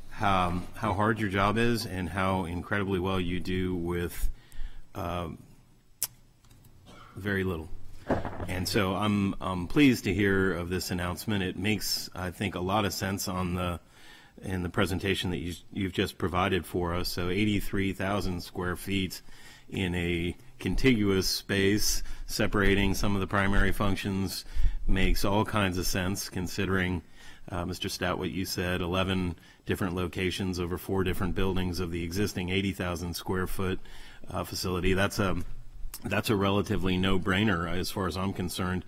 how hard your job is and how incredibly well you do with very little. And so I'm pleased to hear of this announcement. It makes, I think, a lot of sense in the presentation that you've just provided for us. So 83,000 square feet in a contiguous space separating some of the primary functions makes all kinds of sense, considering, Mr. Stout, what you said, 11 different locations over 4 different buildings of the existing 80,000 square foot facility. That's a relatively no-brainer as far as I'm concerned.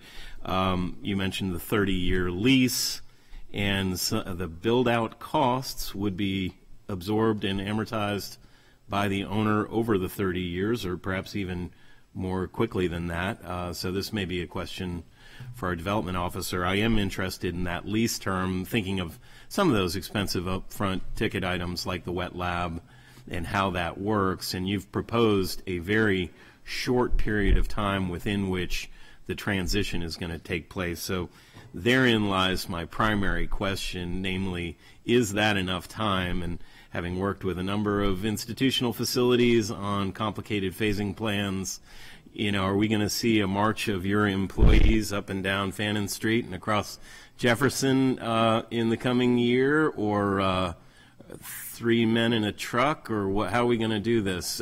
You mentioned the 30-year lease, and the build-out costs would be absorbed and amortized by the owner over the 30 years, or perhaps even more quickly than that. So this may be a question for our development officer. I am interested in that lease term, thinking of some of those expensive upfront ticket items like the wet lab and how that works. And you've proposed a very short period of time within which the transition is going to take place. So therein lies my primary question, namely, is that enough time? And having worked with a number of institutional facilities on complicated phasing plans, are we going to see a march of your employees up and down Fannin Street and across Jefferson in the coming year, or 3 men in a truck, or how are we going to do this?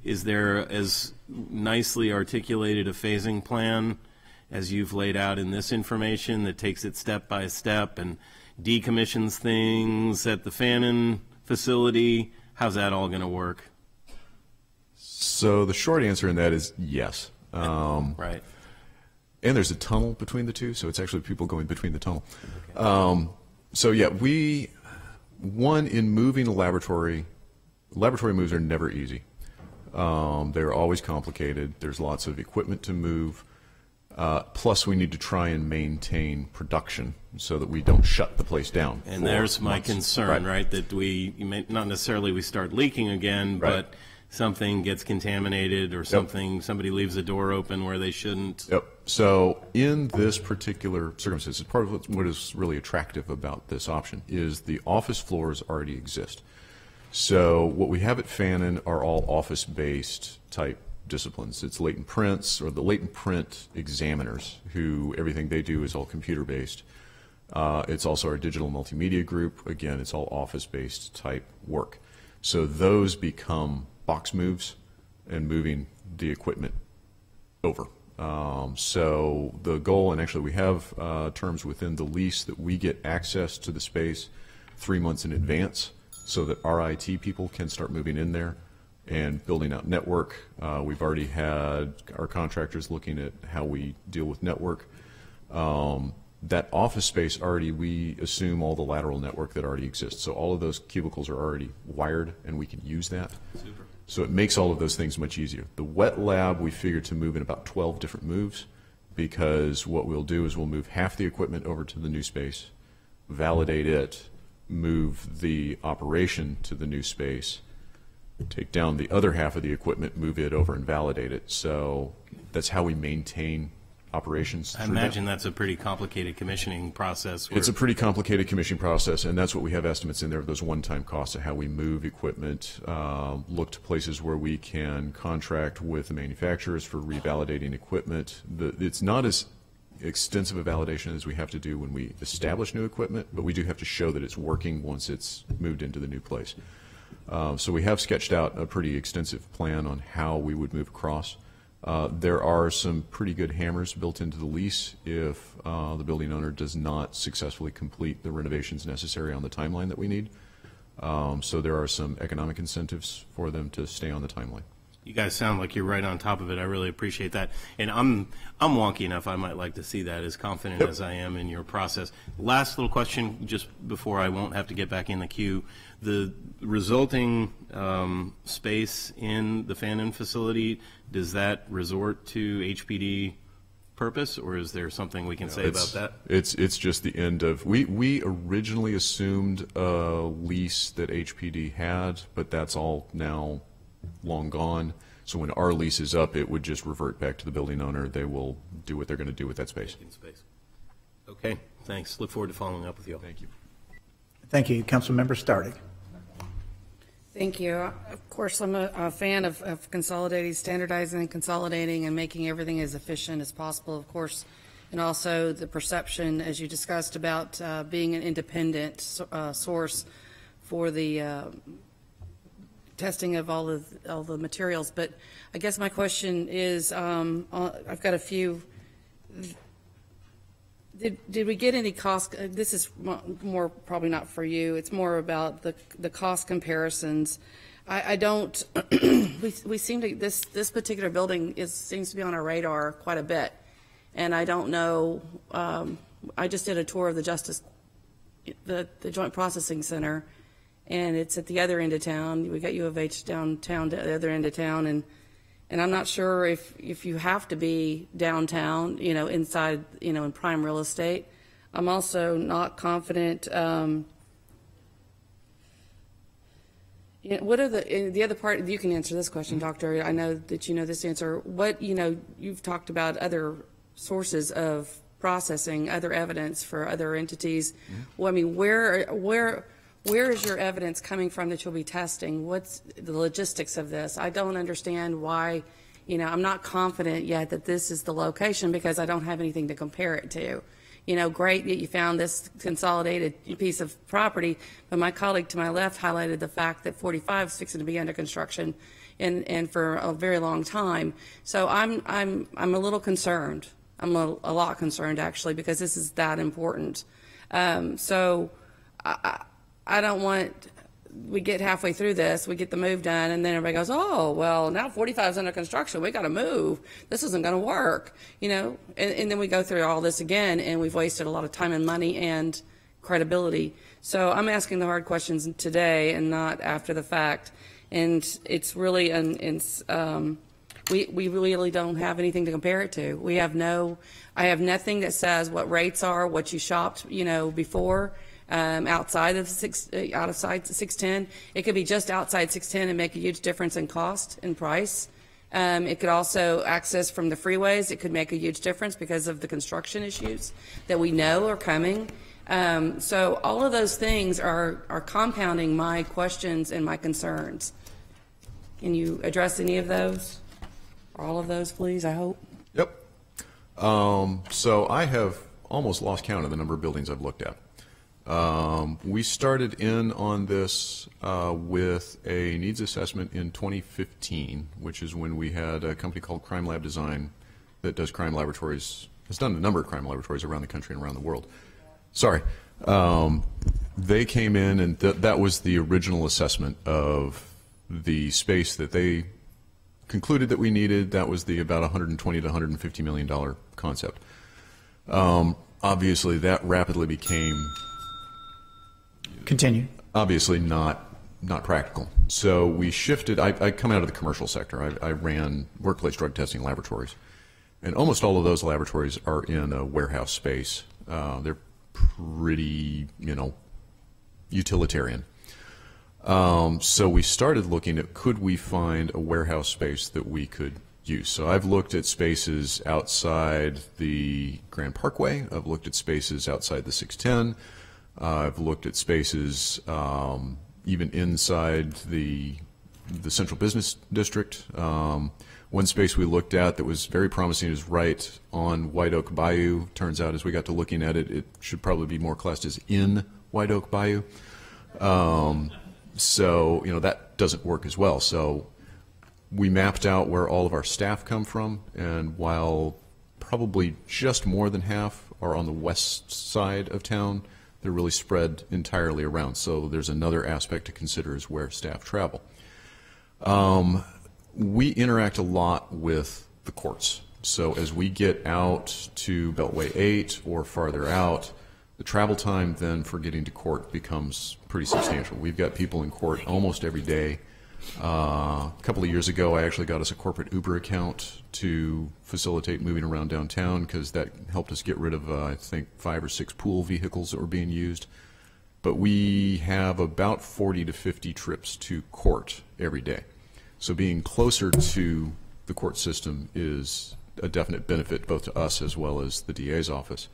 Is there as nicely articulated a phasing plan as you've laid out in this information that takes it step by step and decommissions things at the Fannin facility? How's that all going to work? So the short answer in that is yes. Right. And there's a tunnel between the two, so it's actually people going between the tunnel. Okay. So yeah, in moving a laboratory moves are never easy. They're always complicated. There's lots of equipment to move. Plus, we need to try and maintain production so that we don't shut the place down. And there's my concern, right? That not necessarily we start leaking again, but something gets contaminated or somebody leaves a door open where they shouldn't. Yep. So in this particular circumstance, part of what is really attractive about this option is the office floors already exist. So what we have at Fannin are all office-based type disciplines. It's latent prints, or the latent print examiners, who everything they do is all computer-based. It's also our digital multimedia group. Again, it's all office-based type work. So those become box moves and moving the equipment over. So the goal, and actually we have terms within the lease that we get access to the space 3 months in advance so that our IT people can start moving in there and building out network. We've already had our contractors looking at how we deal with network. That office space already, we assume all the lateral network that already exists. So all of those cubicles are already wired and we can use that. Super. So it makes all of those things much easier. The wet lab we figured to move in about 12 different moves, because what we'll do is we'll move half the equipment over to the new space, validate it, move the operation to the new space, take down the other half of the equipment, move it over and validate it. So that's how we maintain operations. I imagine that's a pretty complicated commissioning process. It's a pretty complicated commissioning process, and that's what we have estimates in there of those one-time costs of how we move equipment, look to places where we can contract with the manufacturers for revalidating equipment. It's not as extensive a validation as we have to do when we establish new equipment, but we do have to show that it's working once it's moved into the new place. So we have sketched out a pretty extensive plan on how we would move across. There are some pretty good hammers built into the lease if the building owner does not successfully complete the renovations necessary on the timeline that we need. So there are some economic incentives for them to stay on the timeline. You guys sound like you're right on top of it. I really appreciate that. And I'm wonky enough, I might like to see that, as confident as I am in your process. Last little question, just before I won't have to get back in the queue. The resulting space in the Fannin facility, does that resort to HPD purpose, or is there something we can say about that? It's just the end of, we originally assumed a lease that HPD had, but that's all now long gone. So when our lease is up, it would just revert back to the building owner. They will do what they're going to do with that space. Okay, thanks. Look forward to following up with you all. Thank you. Thank you. Councilmember Stardy. Thank you. Of course, I'm a fan of consolidating, standardizing, and consolidating, and making everything as efficient as possible, of course, and also the perception, as you discussed, about being an independent source for the testing of all the materials. But I guess my question is, I've got a few. Did we get any cost? This is more probably not for you. It's more about the cost comparisons. I don't. we seem to this particular building seems to be on our radar quite a bit, and I don't know. I just did a tour of the Joint Processing Center, and it's at the other end of town. We got U of H downtown, the other end of town, and I'm not sure if you have to be downtown, inside, in prime real estate. I'm also not confident. What are the other part? You can answer this question, Doctor. I know that you know this answer. What you've talked about other sources of processing, other evidence for other entities. Mm-hmm. Well, I mean, where is your evidence coming from that you'll be testing? What's the logistics of this? I don't understand why, I'm not confident yet that this is the location because I don't have anything to compare it to. Great that you found this consolidated piece of property, but my colleague to my left highlighted the fact that 45 is fixing to be under construction and for a very long time. So I'm a little concerned. I'm a lot concerned, actually, because this is that important. So I don't want, we get halfway through this, we get the move done, and then everybody goes, oh, well, now 45 is under construction, we got to move. This isn't going to work, and then we go through all this again, and we've wasted a lot of time and money and credibility. So I'm asking the hard questions today and not after the fact, and it's really, we really don't have anything to compare it to. I have nothing that says what rates are, what you shopped, before. Outside of 610, it could be just outside 610 and make a huge difference in cost and price. It could also access from the freeways. It could make a huge difference because of the construction issues that we know are coming. So all of those things are compounding my questions and my concerns. Can you address any of those? Or all of those, please, I hope? Yep. So I have almost lost count of the number of buildings I've looked at. We started in on this with a needs assessment in 2015, which is when we had a company called Crime Lab Design that does crime laboratories, has done a number of crime laboratories around the country and around the world. Sorry. They came in, and that was the original assessment of the space that they concluded that we needed. That was the about $120 to $150 million concept. Obviously, that rapidly became obviously not practical. So we shifted. I come out of the commercial sector. I ran workplace drug testing laboratories, and almost all of those laboratories are in a warehouse space. They're pretty, utilitarian. So we started looking at, could we find a warehouse space that we could use? So I've looked at spaces outside the Grand Parkway. I've looked at spaces outside the 610. I've looked at spaces even inside the Central Business District. One space we looked at that was very promising is right on White Oak Bayou. Turns out, as we got to looking at it, it should probably be more classed as in White Oak Bayou. So, that doesn't work as well. So we mapped out where all of our staff come from, and while probably just more than half are on the west side of town, they're really spread entirely around. So there's another aspect to consider is where staff travel. We interact a lot with the courts. So as we get out to Beltway 8 or farther out, the travel time then for getting to court becomes pretty substantial. We've got people in court almost every day. A couple of years ago, I actually got us a corporate Uber account to facilitate moving around downtown because that helped us get rid of, I think, 5 or 6 pool vehicles that were being used. But we have about 40 to 50 trips to court every day. So being closer to the court system is a definite benefit both to us as well as the DA's office.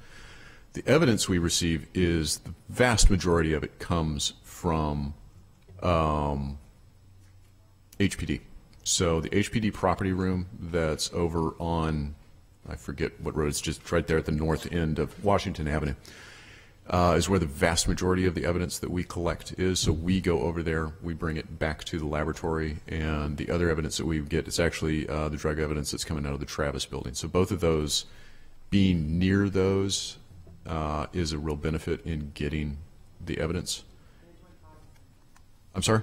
The evidence we receive is the vast majority of it comes from HPD. So the HPD property room that's over on, I forget what road, it's just right there at the north end of Washington Avenue, is where the vast majority of the evidence that we collect is. So we go over there, we bring it back to the laboratory, and the other evidence that we get is actually the drug evidence that's coming out of the Travis building. So both of those, being near those, is a real benefit in getting the evidence. I'm sorry?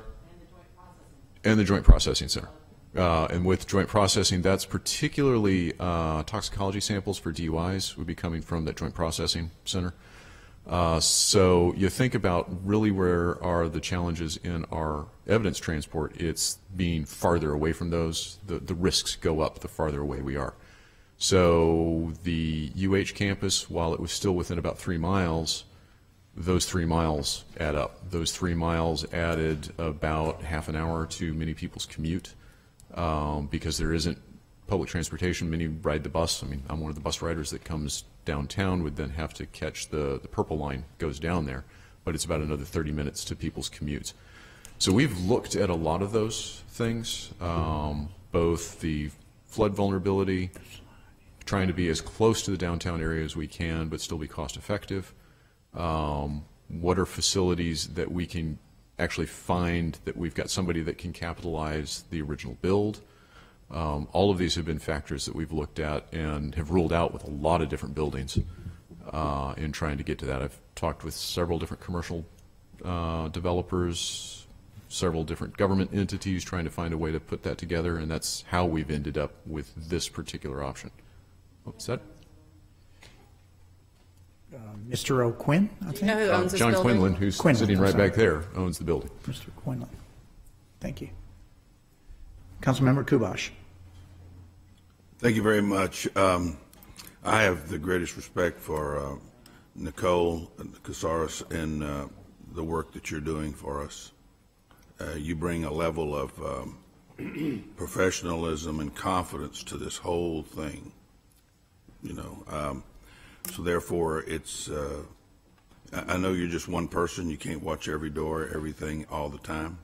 And the Joint Processing Center. And with Joint Processing, that's particularly toxicology samples for DUIs would be coming from that Joint Processing Center. So you think about really where are the challenges in our evidence transport. It's being farther away from those. The risks go up the farther away we are. So the UH campus, while it was still within about 3 miles, those 3 miles add up. Those 3 miles added about half an hour to many people's commute because there isn't public transportation. Many ride the bus. I mean, I'm one of the bus riders that comes downtown, would then have to catch the Purple Line, goes down there, but it's about another 30 minutes to people's commutes. So we've looked at a lot of those things, both the flood vulnerability, trying to be as close to the downtown area as we can, but still be cost effective. What are facilities that we can actually find that we've got somebody that can capitalize the original build? All of these have been factors that we've looked at and have ruled out with a lot of different buildings in trying to get to that. I've talked with several different commercial developers, several different government entities trying to find a way to put that together, and that's how we've ended up with this particular option. What's that? Mr. O'Quinn, I think. Who owns this John building? Quinlan, who's Quinlan, sitting I'm right sorry. back there, owns the building. Mr. Quinlan. Thank you. Councilmember Kubash. Thank you very much. I have the greatest respect for Nicole Casares and the work that you're doing for us. You bring a level of professionalism and confidence to this whole thing. So therefore, it's I know you're just one person. You can't watch every door, everything, all the time.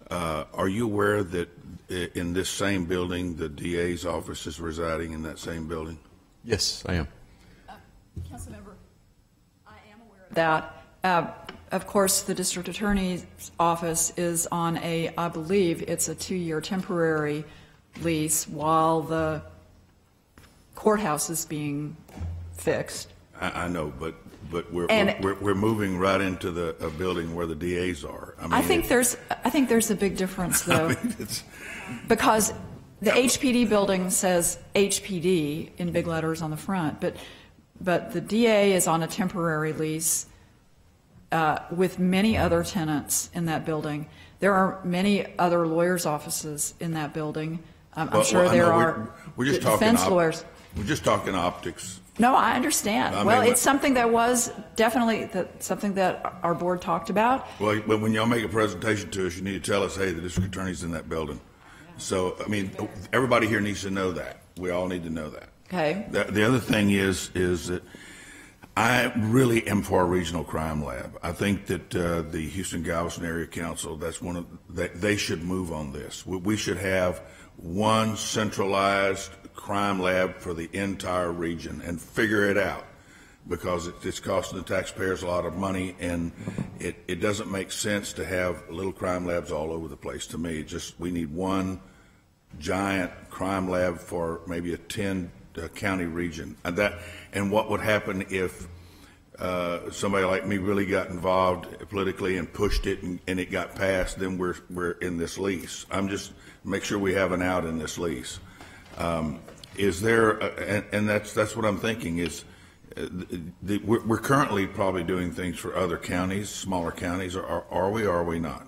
Are you aware that in this same building, the DA's office is residing in that same building? Yes, I am. Councilmember, I am aware of that. Of course, the district attorney's office is on I believe it's a 2-year temporary lease while the courthouse is being fixed. I know, but we're moving right into a building where the DAs are. I mean, I think there's a big difference though, I mean, because the HPD building says HPD in big letters on the front, but the DA is on a temporary lease with many other tenants in that building. There are many other lawyers' offices in that building. I'm sure there are we're just defense lawyers. We're just talking optics. No, I understand. I well, mean, it's something that was definitely something that our board talked about. Well, but when y'all make a presentation to us, you need to tell us, hey, the district attorney's in that building. So, I mean, everybody here needs to know that. We all need to know that. Okay. The other thing is that I really am for a regional crime lab. I think that the Houston-Galveston Area Council, they should move on this. We should have one centralized crime lab for the entire region and figure it out, because it's costing the taxpayers a lot of money, and it doesn't make sense to have little crime labs all over the place. To me, we need one giant crime lab for maybe a 10 county region. And what would happen if somebody like me really got involved politically and pushed it and it got passed? Then we're in this lease. I'm just make sure we have an out in this lease. Is there, and that's what I'm thinking is, we're currently probably doing things for other counties, smaller counties, or are we or are we not?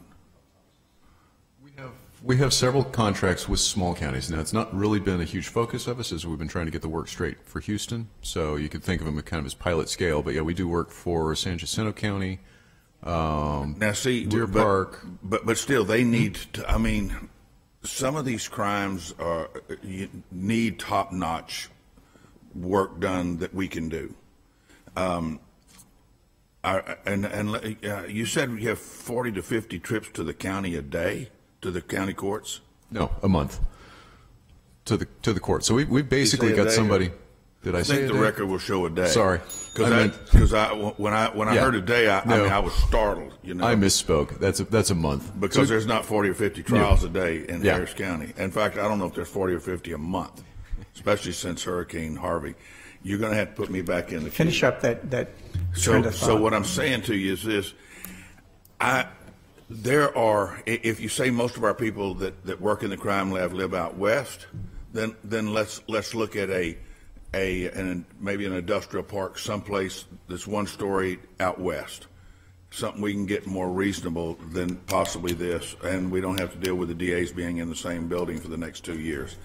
We have several contracts with small counties. Now, it's not really been a huge focus of us as we've been trying to get the work straight for Houston. So you could think of them kind of as pilot scale. But yeah, we do work for San Jacinto County, now see, Deer Park. But still, they need to, I mean, some of these crimes need top-notch work done that we can do. You said you have 40 to 50 trips to the county a day, to the county courts? No, a month to the court. So we've basically got somebody. Did I say think a the day? record will show a day. Sorry, because when I Yeah. heard a day, I No. mean, I was startled. You know, I misspoke. That's a month. because So- there's not 40 or 50 trials a day in Yeah. Harris County. In fact, I don't know if there's 40 or 50 a month, especially since Hurricane Harvey. You're going to have to put me back in the Finish queue. up that So trend of thought. what I'm saying to you is this: if you say most of our people that work in the crime lab live out west, then let's look at maybe an industrial park someplace that's one story out west, something we can get more reasonable than possibly this, and we don't have to deal with the DAs being in the same building for the next 2 years.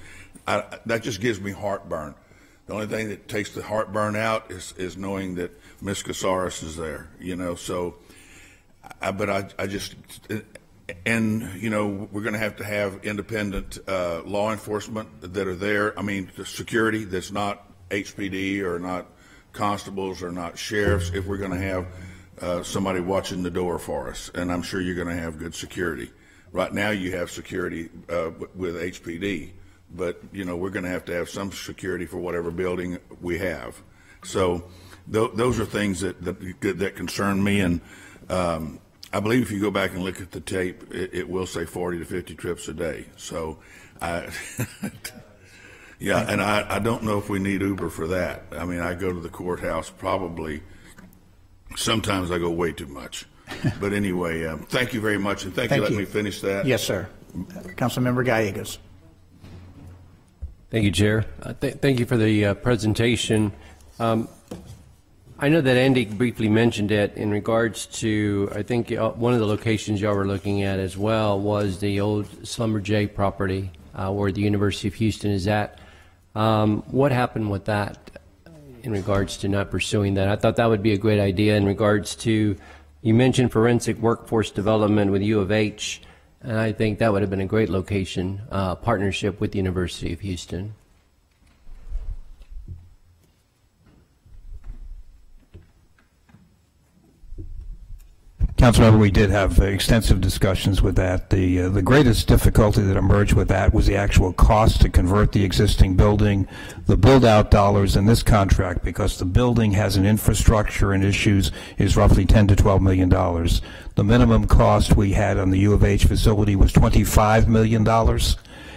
That just gives me heartburn. The only thing that takes the heartburn out is knowing that Ms. Casares is there, you know. So, but I just, and you know, we're going to have independent law enforcement that are there. I mean, the security that's not HPD or not constables or not sheriffs. If we're going to have somebody watching the door for us, and I'm sure you're going to have good security. Right now, you have security with HPD. But, you know, we're going to have some security for whatever building we have. So those are things that concern me. And I believe if you go back and look at the tape, it will say 40 to 50 trips a day. So, yeah, and I don't know if we need Uber for that. I mean, I go to the courthouse probably, sometimes I go way too much. But anyway, thank you very much. And thank you for letting me finish that. Yes, sir. Councilmember Gallegos. Thank you, Chair. Thank you for the presentation. I know that Andy briefly mentioned it in regards to, I think one of the locations y'all were looking at as well was the old Slumber property where the University of Houston is at. What happened with that in regards to not pursuing that? I thought that would be a great idea in regards to, you mentioned forensic workforce development with U of H. And I think that would have been a great location, partnership with the University of Houston. Councilmember, we did have extensive discussions with that. The greatest difficulty that emerged with that was the actual cost to convert the existing building, the build-out dollars in this contract, because the building has an infrastructure and issues, is roughly $10 to $12 million. The minimum cost we had on the U of H facility was $25 million,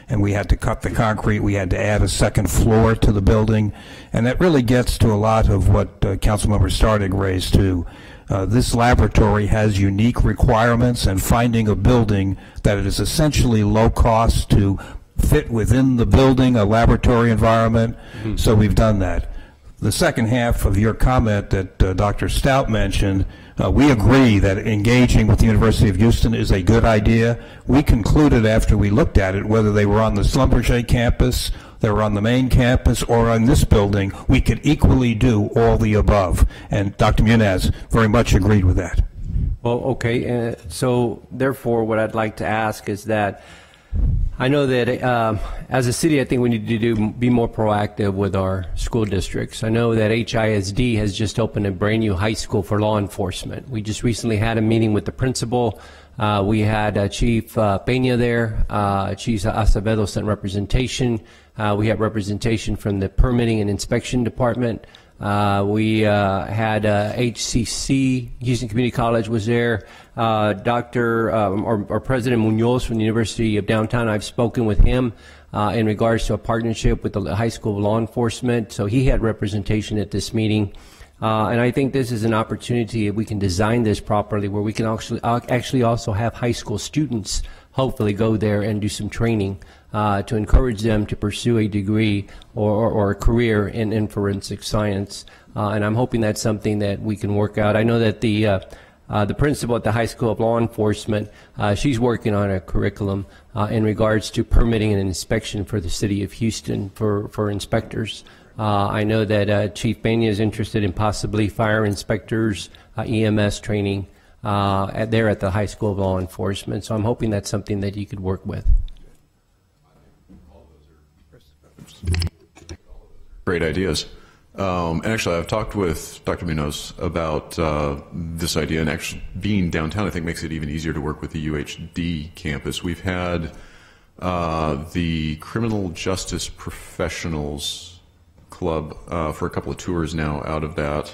and we had to cut the concrete. We had to add a second floor to the building, and that really gets to a lot of what Councilmember Stardig raised too. This laboratory has unique requirements, and finding a building that is essentially low cost to fit within the building, a laboratory environment, so we've done that. The second half of your comment that Dr. Stout mentioned, we agree that engaging with the University of Houston is a good idea. We concluded after we looked at it, whether they were on the Schlumberger campus, they were on the main campus, or on this building, we could equally do all the above. And Dr. Muniz very much agreed with that. Well, okay. So therefore, what I'd like to ask is that I know that as a city, I think we need to be more proactive with our school districts. I know that HISD has just opened a brand new high school for law enforcement. We just recently had a meeting with the principal. We had Chief Peña there. Chief Acevedo sent representation. We had representation from the permitting and inspection department. We had HCC, Houston Community College was there. Our President Munoz from the University of Downtown, I've spoken with him in regards to a partnership with the High School of Law Enforcement. So he had representation at this meeting. And I think this is an opportunity, if we can design this properly, where we can actually also have high school students hopefully go there and do some training to encourage them to pursue a degree or a career in forensic science. And I'm hoping that's something that we can work out. I know that the principal at the High School of Law Enforcement, she's working on a curriculum in regards to permitting and inspection for the city of Houston for inspectors. I know that Chief Peña is interested in possibly fire inspectors, EMS training there at the High School of Law Enforcement. So I'm hoping that's something that you could work with. Great ideas. And actually, I've talked with Dr. Munoz about this idea, and actually being downtown, I think, makes it even easier to work with the UHD campus. We've had the Criminal Justice Professionals Club for a couple of tours now out of that.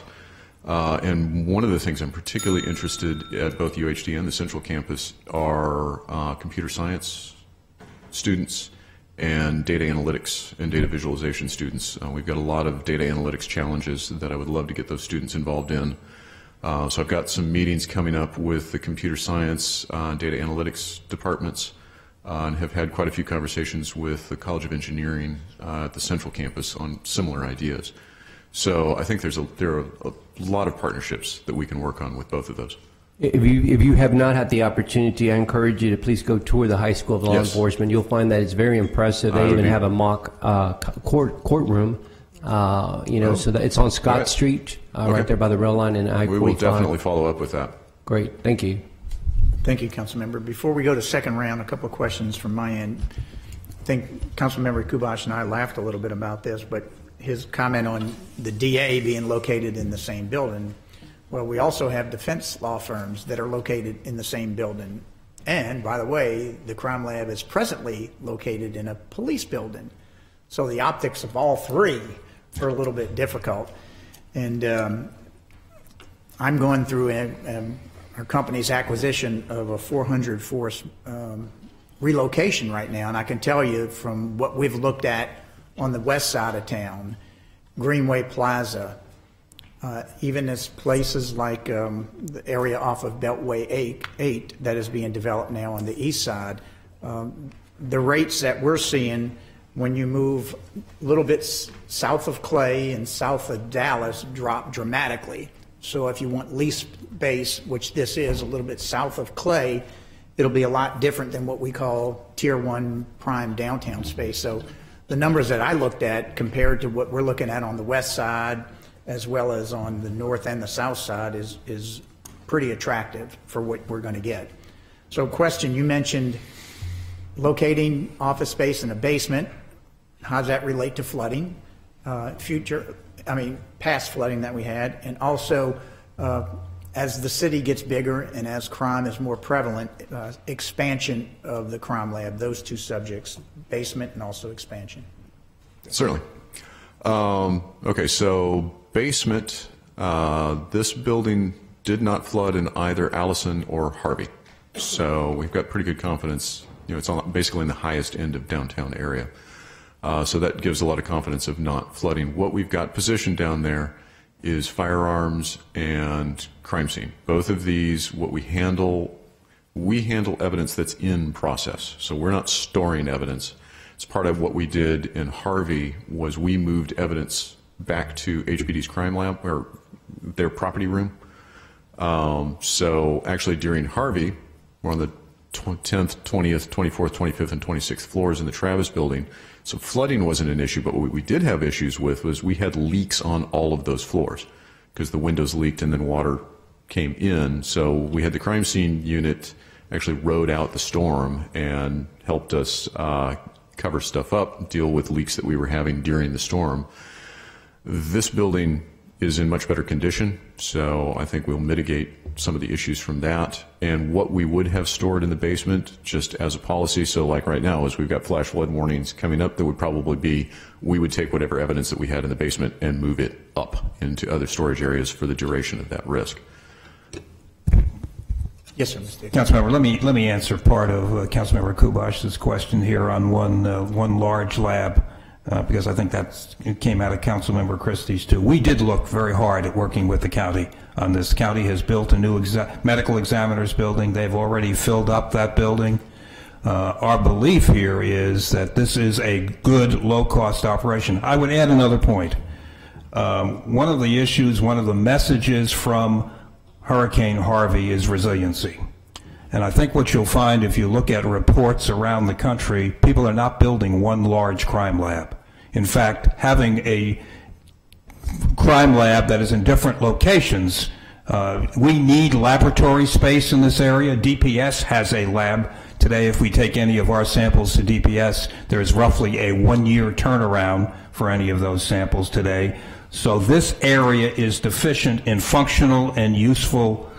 And one of the things I'm particularly interested at both UHD and the Central Campus are computer science students and data analytics and data visualization students. We've got a lot of data analytics challenges that I would love to get those students involved in. So I've got some meetings coming up with the computer science data analytics departments and have had quite a few conversations with the College of Engineering at the Central Campus on similar ideas. So I think there are a lot of partnerships that we can work on with both of those. If you have not had the opportunity, I encourage you to please go tour the High School of Law Enforcement. You'll find that it's very impressive. They even have a mock courtroom, so that it's on Scott Street, right there by the rail line in I-45. We will definitely follow up with that. Great, thank you. Thank you, Councilmember. Before we go to second round, a couple of questions from my end. I think Councilmember Kubash and I laughed a little bit about this, but his comment on the DA being located in the same building. Well, we also have defense law firms that are located in the same building. And, by the way, the crime lab is presently located in a police building. So the optics of all three are a little bit difficult. And I'm going through our company's acquisition of a 400 force relocation right now. And I can tell you from what we've looked at on the west side of town, Greenway Plaza, even as places like the area off of Beltway 8 that is being developed now on the east side, the rates that we're seeing when you move a little bit south of Clay and south of Dallas drop dramatically. So if you want lease space, which this is a little bit south of Clay, it'll be a lot different than what we call Tier 1 prime downtown space. So the numbers that I looked at compared to what we're looking at on the west side as well as on the north and the south side is pretty attractive for what we're going to get. So question, you mentioned locating office space in a basement. How does that relate to flooding? Past flooding that we had, and also as the city gets bigger and as crime is more prevalent, expansion of the crime lab, those two subjects, basement and also expansion. Certainly. Okay, so basement, this building did not flood in either Allison or Harvey. So we've got pretty good confidence. You know, it's basically in the highest end of downtown area. So that gives a lot of confidence of not flooding. What we've got positioned down there is firearms and crime scene. Both of these, what we handle evidence that's in process. So we're not storing evidence. It's part of what we did in Harvey was we moved evidence back to HPD's crime lab, or their property room. So actually during Harvey, we're on the 10th, 20th, 24th, 25th, and 26th floors in the Travis building. So flooding wasn't an issue, but what we did have issues with was we had leaks on all of those floors because the windows leaked and then water came in. So we had the crime scene unit actually rode out the storm and helped us cover stuff up, deal with leaks that we were having during the storm. This building is in much better condition, so I think we'll mitigate some of the issues from that. And what we would have stored in the basement, just as a policy, so like right now, as we've got flash flood warnings coming up, there would probably be, we would take whatever evidence that we had in the basement and move it up into other storage areas for the duration of that risk. Yes, sir, Mr. Councilmember, let me answer part of Councilmember Kubash's question here on one large lab. Because I think it came out of Councilmember Christie's too. We did look very hard at working with the county on this. County has built a new medical examiner's building. They've already filled up that building. Our belief here is that this is a good, low-cost operation. I would add another point. One of the issues, one of the messages from Hurricane Harvey is resiliency. And I think what you'll find if you look at reports around the country, people are not building one large crime lab. In fact, having a crime lab that is in different locations, we need laboratory space in this area. DPS has a lab. Today, if we take any of our samples to DPS, there's roughly a 1-year turnaround for any of those samples today. So this area is deficient in functional and useful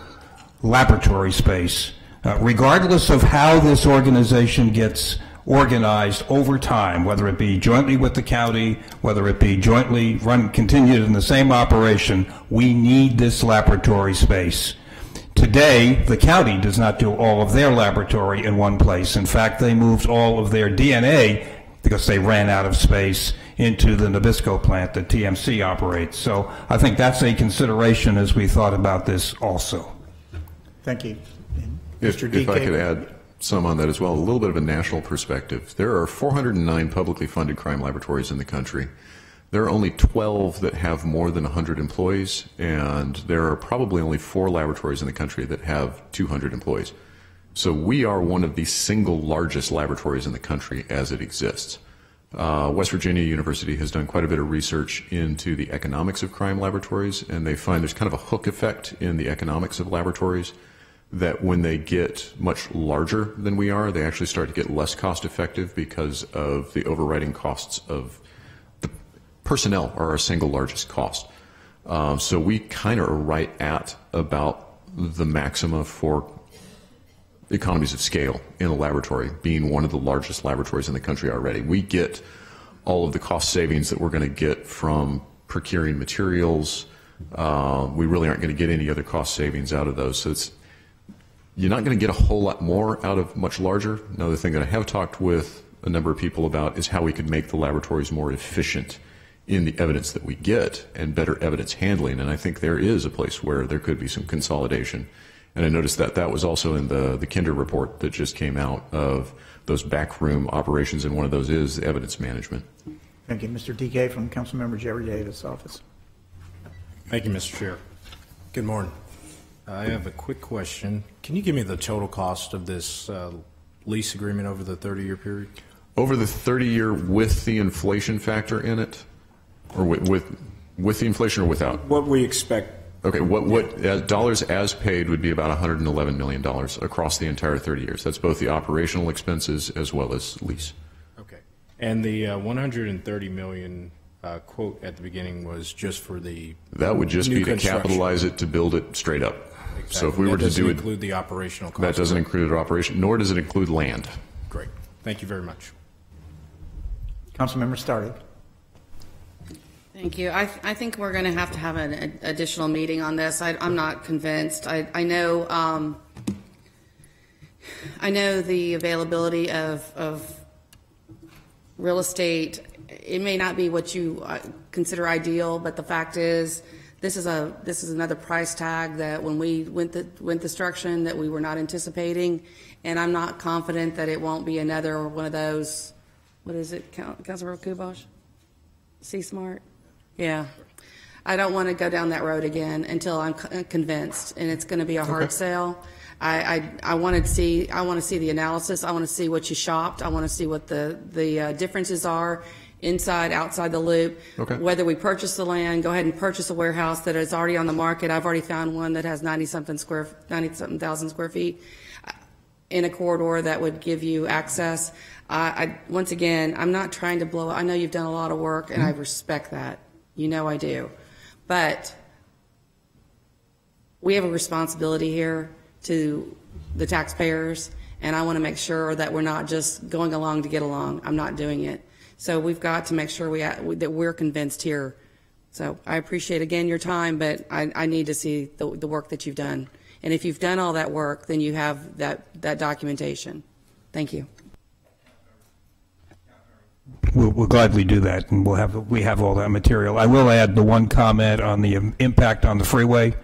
laboratory space. Regardless of how this organization gets organized over time, whether it be jointly with the county, whether it be jointly continued in the same operation, we need this laboratory space. Today, the county does not do all of their laboratory in one place. In fact, they moved all of their DNA, because they ran out of space, into the Nabisco plant that TMC operates. So I think that's a consideration as we thought about this also. Thank you. If I could add some on that as well, a little bit of a national perspective. There are 409 publicly funded crime laboratories in the country. There are only 12 that have more than 100 employees, and there are probably only 4 laboratories in the country that have 200 employees. So we are one of the single largest laboratories in the country as it exists. West Virginia University has done quite a bit of research into the economics of crime laboratories, and they find there's kind of a hook effect in the economics of laboratories, that when they get much larger than we are, they actually start to get less cost effective because of the overriding costs of the personnel are our single largest cost. So we kind of are right at about the maxima for economies of scale in a laboratory, being one of the largest laboratories in the country already. We get all of the cost savings that we're going to get from procuring materials. We really aren't going to get any other cost savings out of those. So you're not going to get a whole lot more out of much larger. Another thing that I have talked with a number of people about is how we could make the laboratories more efficient in the evidence that we get and better evidence handling. And I think there is a place where there could be some consolidation. And I noticed that that was also in the Kinder report that just came out of those backroom operations, and one of those is evidence management. Thank you. Mr. DK from Councilmember Jerry Davis' office. Thank you, Mr. Chair. Good morning. I have a quick question. Can you give me the total cost of this lease agreement over the 30-year period? Over the 30-year with the inflation factor in it? Or with the inflation or without? What we expect. Okay, what dollars as paid would be about $111 million across the entire 30 years. That's both the operational expenses as well as lease. Okay. And the $130 million quote at the beginning was just for the That would just new be to construction. capitalize it to build it straight up. Exactly. So if we were to do That doesn't it, include the operational cost. that doesn't include our operation, nor does it include land. Great. Thank you very much. Councilmember Stardy. Thank you. I think we're going to have an additional meeting on this. I'm not convinced. I know the availability of real estate. It may not be what you consider ideal, but the fact is, this is another price tag that when we went construction that we were not anticipating, and I'm not confident that it won't be another one of those. What is it, Councilmember Kubosh? C-Smart? Yeah. I don't want to go down that road again until I'm convinced, and it's going to be a hard sale. I want to see the analysis. I want to see what you shopped. I want to see what the differences are inside, outside the loop. Okay. Whether we purchase the land, go ahead and purchase a warehouse that is already on the market. I've already found one that has 90-something thousand square feet in a corridor that would give you access. Once again, I'm not trying to blow. I know you've done a lot of work, and I respect that. You know I do. But we have a responsibility here to the taxpayers, and I want to make sure that we're not just going along to get along. I'm not doing it. So we've got to make sure that we're convinced here. So I appreciate, again, your time, but I need to see the work that you've done. And if you've done all that work, then you have that documentation. Thank you. We'll gladly do that, and we have all that material. I will add the one comment on the impact on the freeway.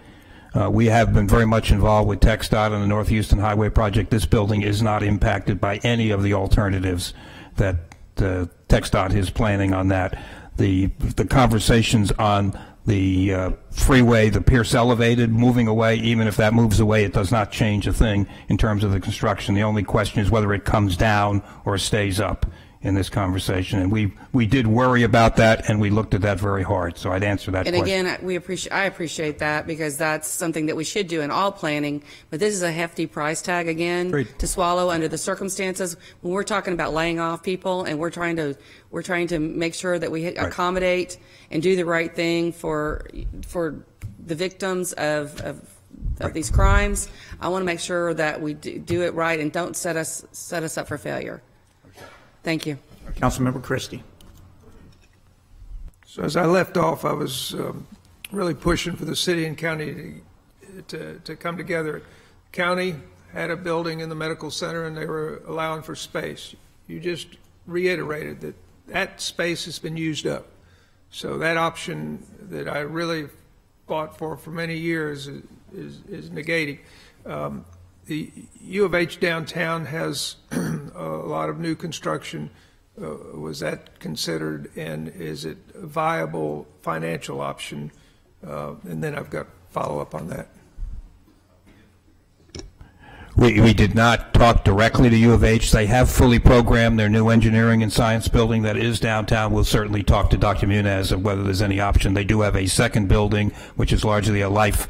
We have been very much involved with TxDOT on the North Houston Highway project. This building is not impacted by any of the alternatives that TxDOT is planning on that. The conversations on the freeway, the Pierce Elevated moving away, even if that moves away, it does not change a thing in terms of the construction. The only question is whether it comes down or stays up in this conversation, and we did worry about that, and we looked at that very hard. So I'd answer that question. And again, I appreciate that, because that's something that we should do in all planning. But this is a hefty price tag again Great. to swallow under the circumstances when we're talking about laying off people, and we're trying to make sure that we accommodate and do the right thing for the victims of these crimes. I want to make sure that we do it right and don't set us up for failure. Thank you. Councilmember Christie. So as I left off, I was really pushing for the city and county to come together. County had a building in the medical center, and they were allowing for space. You just reiterated that space has been used up. So that option that I really fought for many years is negating. The U of H downtown has a lot of new construction. Was that considered, and is it a viable financial option? And then I've got follow-up on that. We did not talk directly to U of H. They have fully programmed their new engineering and science building that is downtown. We'll certainly talk to Dr. Muniz of whether there's any option. They do have a second building, which is largely a life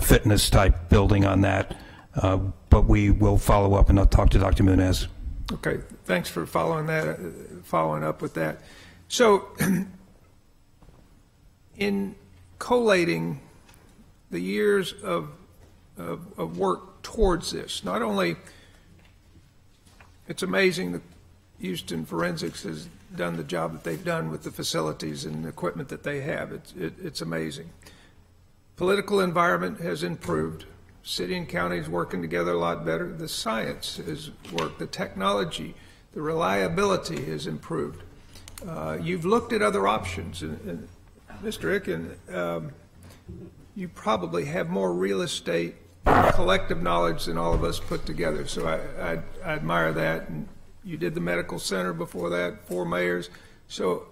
fitness type building on that. But we will follow up, and I'll talk to Dr. Muniz. Okay, thanks for following up with that. So, in collating the years of work towards this, not only it's amazing that Houston Forensics has done the job that they've done with the facilities and the equipment that they have. It's amazing. Political environment has improved. City and county is working together a lot better. The science has worked. The technology, the reliability has improved. You've looked at other options. And Mr. Icken, you probably have more real estate collective knowledge than all of us put together. So I admire that. And you did the medical center before that, 4 mayors. So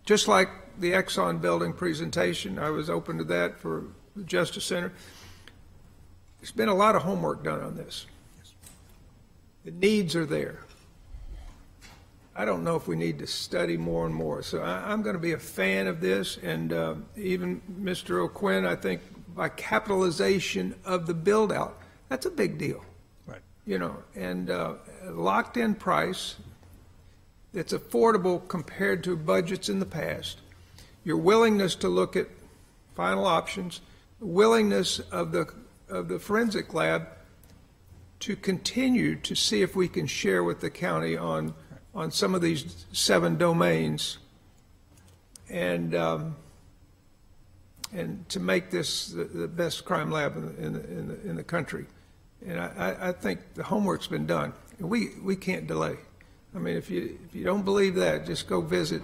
just like the Exxon building presentation, I was open to that for the Justice Center. There's been a lot of homework done on this. The needs are there. I don't know if we need to study more and more. So I'm going to be a fan of this. And even Mr. O'Quinn, I think by capitalization of the build out, that's a big deal. Right. You know, and locked in price that's affordable compared to budgets in the past. your willingness to look at final options, willingness of the forensic lab to continue to see if we can share with the county on some of these 7 domains, and to make this the best crime lab in the country. And I think the homework's been done. And we can't delay. I mean, if you don't believe that, just go visit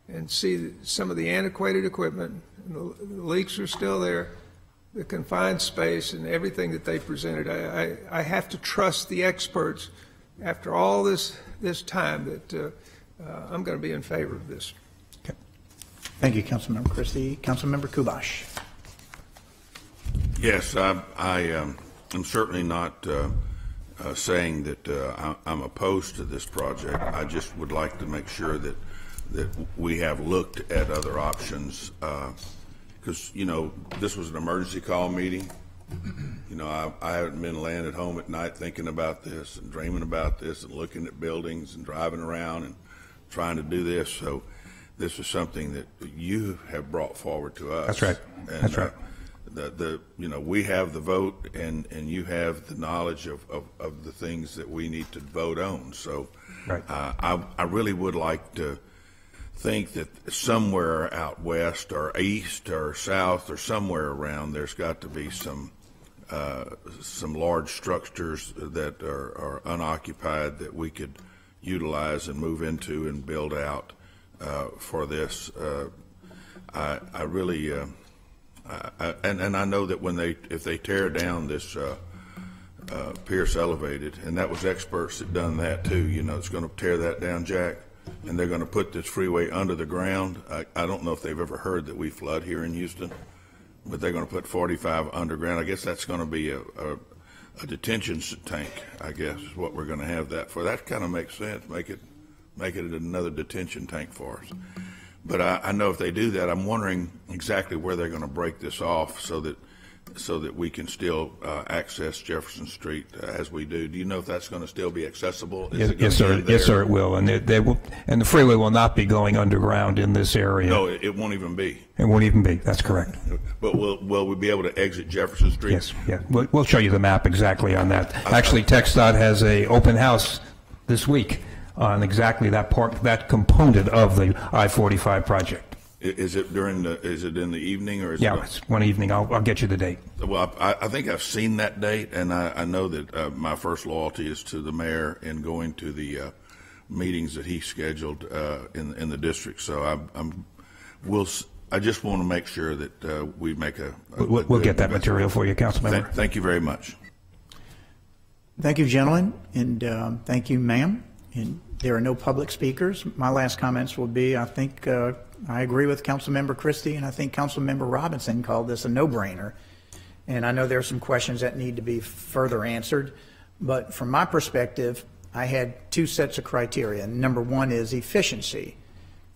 and see some of the antiquated equipment. The leaks are still there, the confined space, and everything that they presented. I have to trust the experts after all this time that I'm going to be in favor of this. Okay. Thank you, Councilmember Christie. Councilmember Kubash. Yes, I'm certainly not saying that I'm opposed to this project. I just would like to make sure that we have looked at other options, because this was an emergency call meeting. I haven't been laying at home at night thinking about this and dreaming about this and looking at buildings and driving around and trying to do this. So this is something that you have brought forward to us. That's right. And, that's right. We have the vote, and you have the knowledge of the things that we need to vote on. So right. I really would like to think that somewhere out west or east or south or somewhere around, there's got to be some large structures that are unoccupied that we could utilize and move into and build out for this. I really and I know that if they tear down this Pierce Elevated, and that was experts that done that too. It's going to tear that down, Jack, and they're going to put this freeway under the ground. I don't know if they've ever heard that we flood here in Houston, but they're going to put 45 underground. I guess that's going to be a detention tank, I guess, is what we're going to have that for. That kind of makes sense. Make it another detention tank for us. But I know if they do that, I'm wondering exactly where they're going to break this off so that we can still access Jefferson Street as we do. Do you know if that's going to still be accessible? Yes, sir. Yes, sir. It will, and they will, and the freeway will not be going underground in this area. No, it won't even be. It won't even be. That's correct. But will we be able to exit Jefferson Street? Yes. Yeah. We'll show you the map exactly on that. Actually, TxDOT has a open house this week on exactly that component of the I-45 project. Is it in the evening or is it? It's one evening. I'll get you the date. Well, I think I've seen that date, and I know that my first loyalty is to the mayor in going to the meetings that he scheduled in the district. So I just want to make sure that we make we'll get that material for you, Councilmember. Thank you very much. Thank you, gentlemen, and thank you, ma'am. And there are no public speakers. My last comments will be, I think I agree with Councilmember Christie, and I think Councilmember Robinson called this a no-brainer. And I know there are some questions that need to be further answered, but from my perspective, I had 2 sets of criteria. Number 1 is efficiency.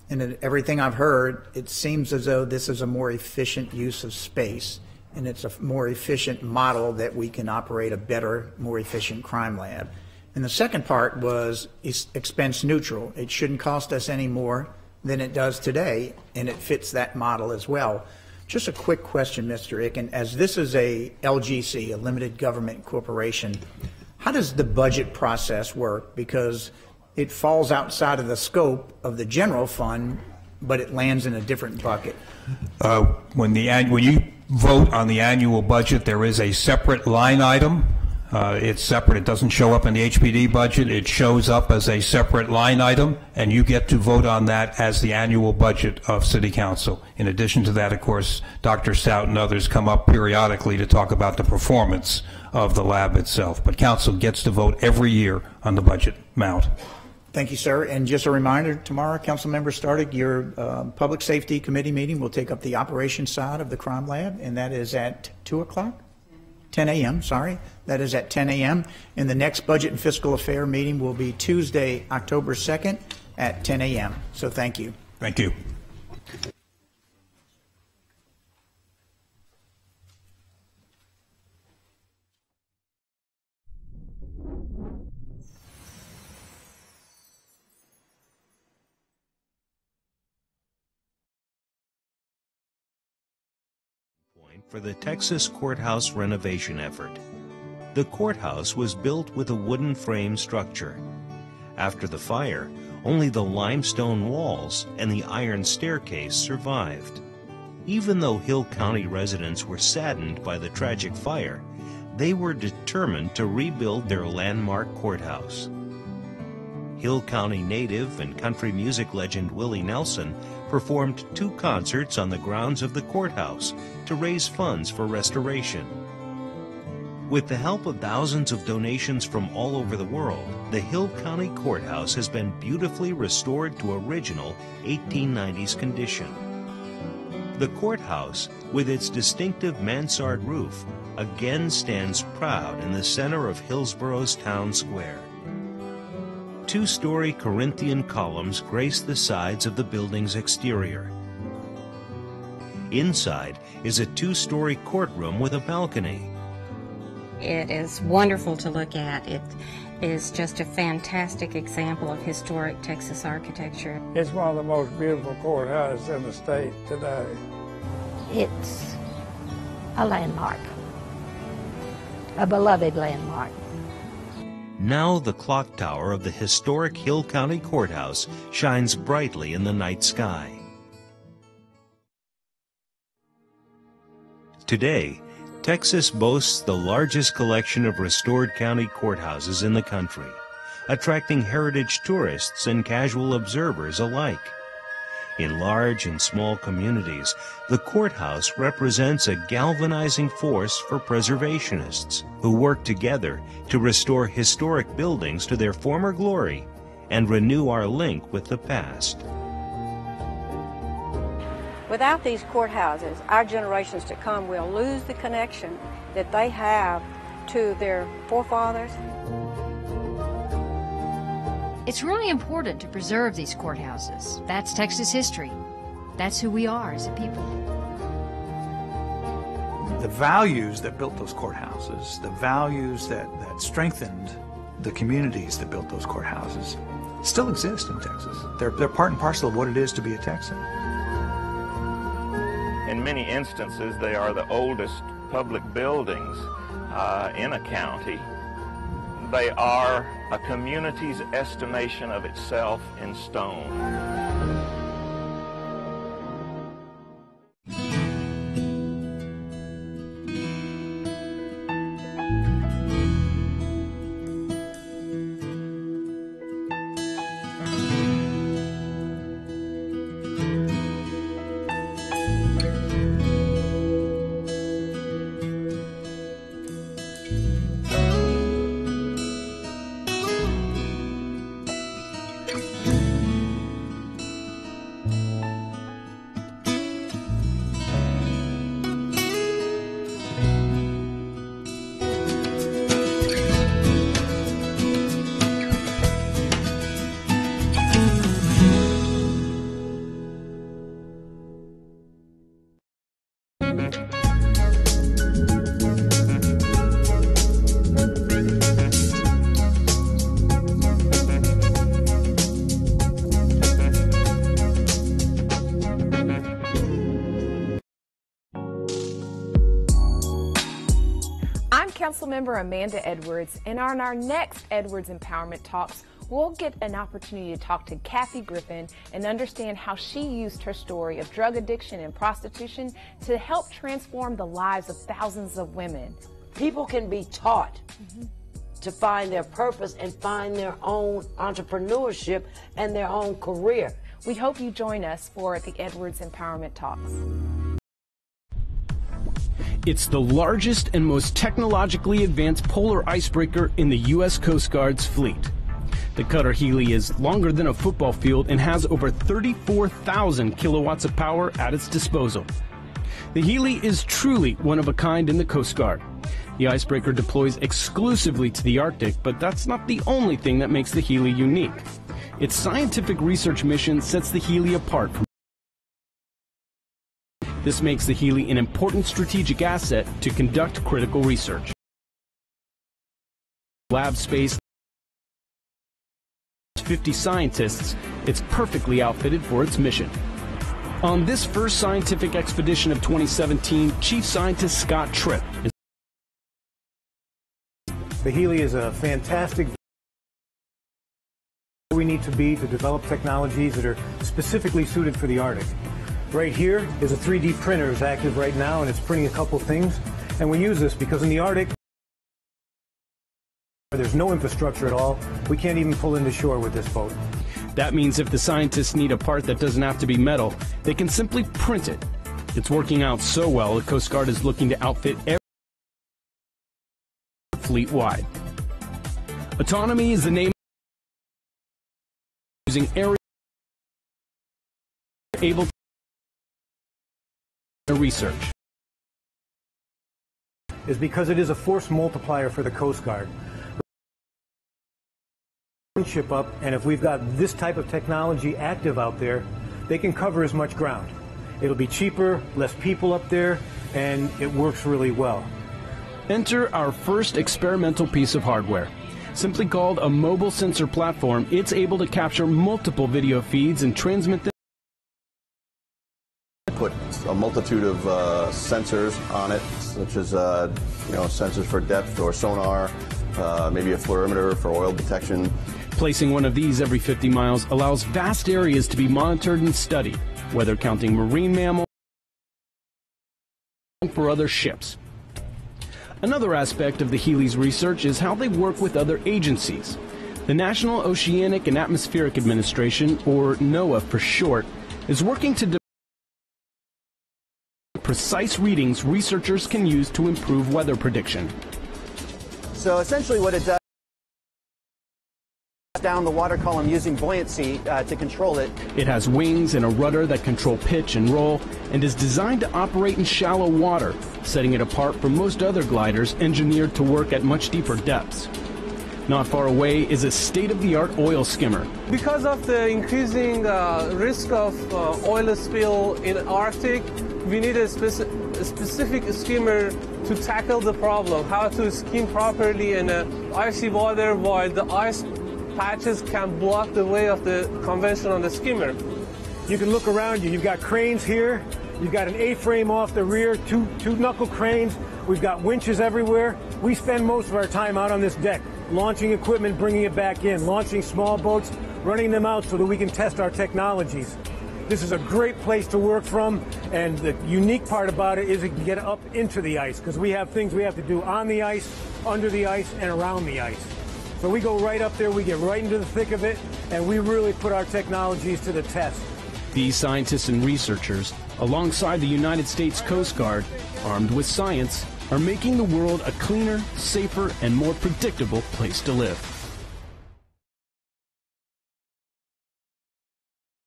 And everything I've heard, it seems as though this is a more efficient use of space, and it's a more efficient model that we can operate a better, more efficient crime lab. And the second part was expense neutral. It shouldn't cost us any more than it does today, and it fits that model as well. Just a quick question, Mr. Icken. As this is a LGC, a limited government corporation, how does the budget process work? Because it falls outside of the scope of the general fund, but it lands in a different bucket. When you vote on the annual budget, there is a separate line item. It's separate. It doesn't show up in the HPD budget. It shows up as a separate line item, and you get to vote on that as the annual budget of City Council. In addition to that, of course, Dr. Stout and others come up periodically to talk about the performance of the lab itself. But Council gets to vote every year on the budget amount. Thank you, sir. And just a reminder, tomorrow, Councilmember Stardick, your Public Safety Committee meeting will take up the operations side of the crime lab, and that is at 2 o'clock? 10 a.m., sorry. That is at 10 a.m. And the next Budget and Fiscal Affair meeting will be Tuesday, October 2nd at 10 a.m. So thank you. Thank you. for the Texas courthouse renovation effort. The courthouse was built with a wooden frame structure. After the fire, only the limestone walls and the iron staircase survived. Even though Hill County residents were saddened by the tragic fire, they were determined to rebuild their landmark courthouse. Hill County native and country music legend Willie Nelson performed 2 concerts on the grounds of the courthouse to raise funds for restoration. With the help of thousands of donations from all over the world, the Hill County Courthouse has been beautifully restored to original 1890s condition. The courthouse, with its distinctive mansard roof, again stands proud in the center of Hillsboro's town square. 2-story Corinthian columns grace the sides of the building's exterior. Inside is a 2-story courtroom with a balcony. It is wonderful to look at. It is just a fantastic example of historic Texas architecture. It's one of the most beautiful courthouses in the state today. It's a landmark, a beloved landmark. Now the clock tower of the historic Hill County Courthouse shines brightly in the night sky. Today, Texas boasts the largest collection of restored county courthouses in the country, attracting heritage tourists and casual observers alike. In large and small communities, the courthouse represents a galvanizing force for preservationists who work together to restore historic buildings to their former glory and renew our link with the past. Without these courthouses, our generations to come will lose the connection that they have to their forefathers. It's really important to preserve these courthouses. That's Texas history. That's who we are as a people. The values that built those courthouses, the values that strengthened the communities that built those courthouses, still exist in Texas. They're part and parcel of what it is to be a Texan. In many instances, they are the oldest public buildings in a county. They are a community's estimation of itself in stone. Councilmember Amanda Edwards, and on our next Edwards Empowerment Talks, we'll get an opportunity to talk to Kathy Griffin and understand how she used her story of drug addiction and prostitution to help transform the lives of thousands of women. People can be taught to find their purpose and find their own entrepreneurship and their own career. We hope you join us for the Edwards Empowerment Talks. It's the largest and most technologically advanced polar icebreaker in the U.S. Coast Guard's fleet. The cutter Healy is longer than a football field and has over 34,000 kilowatts of power at its disposal. The Healy is truly one of a kind in the Coast Guard. The icebreaker deploys exclusively to the Arctic, but that's not the only thing that makes the Healy unique. Its scientific research mission sets the Healy apart from. This makes the Healy an important strategic asset to conduct critical research. Lab space, 50 scientists, it's perfectly outfitted for its mission. On this first scientific expedition of 2017, Chief Scientist Scott Tripp is The Healy is a fantastic we need to be to develop technologies that are specifically suited for the Arctic. Right here is a 3D printer is active right now, and it's printing a couple things. And we use this because in the Arctic, there's no infrastructure at all. We can't even pull into shore with this boat. That means if the scientists need a part that doesn't have to be metal, they can simply print it. It's working out so well, the Coast Guard is looking to outfit every fleet-wide. Autonomy is the name using area able to research. Is because it is a force multiplier for the Coast Guard. Ship up, and if we've got this type of technology active out there, they can cover as much ground. It'll be cheaper, less people up there, and it works really well. Enter our first experimental piece of hardware. Simply called a mobile sensor platform, it's able to capture multiple video feeds and transmit them. Put a multitude of sensors on it, such as sensors for depth or sonar, maybe a fluorimeter for oil detection. Placing one of these every 50 miles allows vast areas to be monitored and studied, whether counting marine mammals for other ships. Another aspect of the Healy's research is how they work with other agencies. The National Oceanic and Atmospheric Administration, or NOAA for short, is working to develop precise readings researchers can use to improve weather prediction. So essentially what it does down the water column using buoyancy to control it. It has wings and a rudder that control pitch and roll, and is designed to operate in shallow water, setting it apart from most other gliders engineered to work at much deeper depths. Not far away is a state-of-the-art oil skimmer. Because of the increasing risk of oil spill in Arctic, we need a specific skimmer to tackle the problem, how to skim properly in icy water while the ice patches can block the way of the conventional skimmer. You can look around you. You've got cranes here. You've got an A-frame off the rear, two knuckle cranes. We've got winches everywhere. We spend most of our time out on this deck, launching equipment, bringing it back in, launching small boats, running them out so that we can test our technologies. This is a great place to work from, and the unique part about it is it can get up into the ice, because we have things we have to do on the ice, under the ice, and around the ice. So we go right up there, we get right into the thick of it, and we really put our technologies to the test. These scientists and researchers, alongside the United States Coast Guard, armed with science, are making the world a cleaner, safer, and more predictable place to live.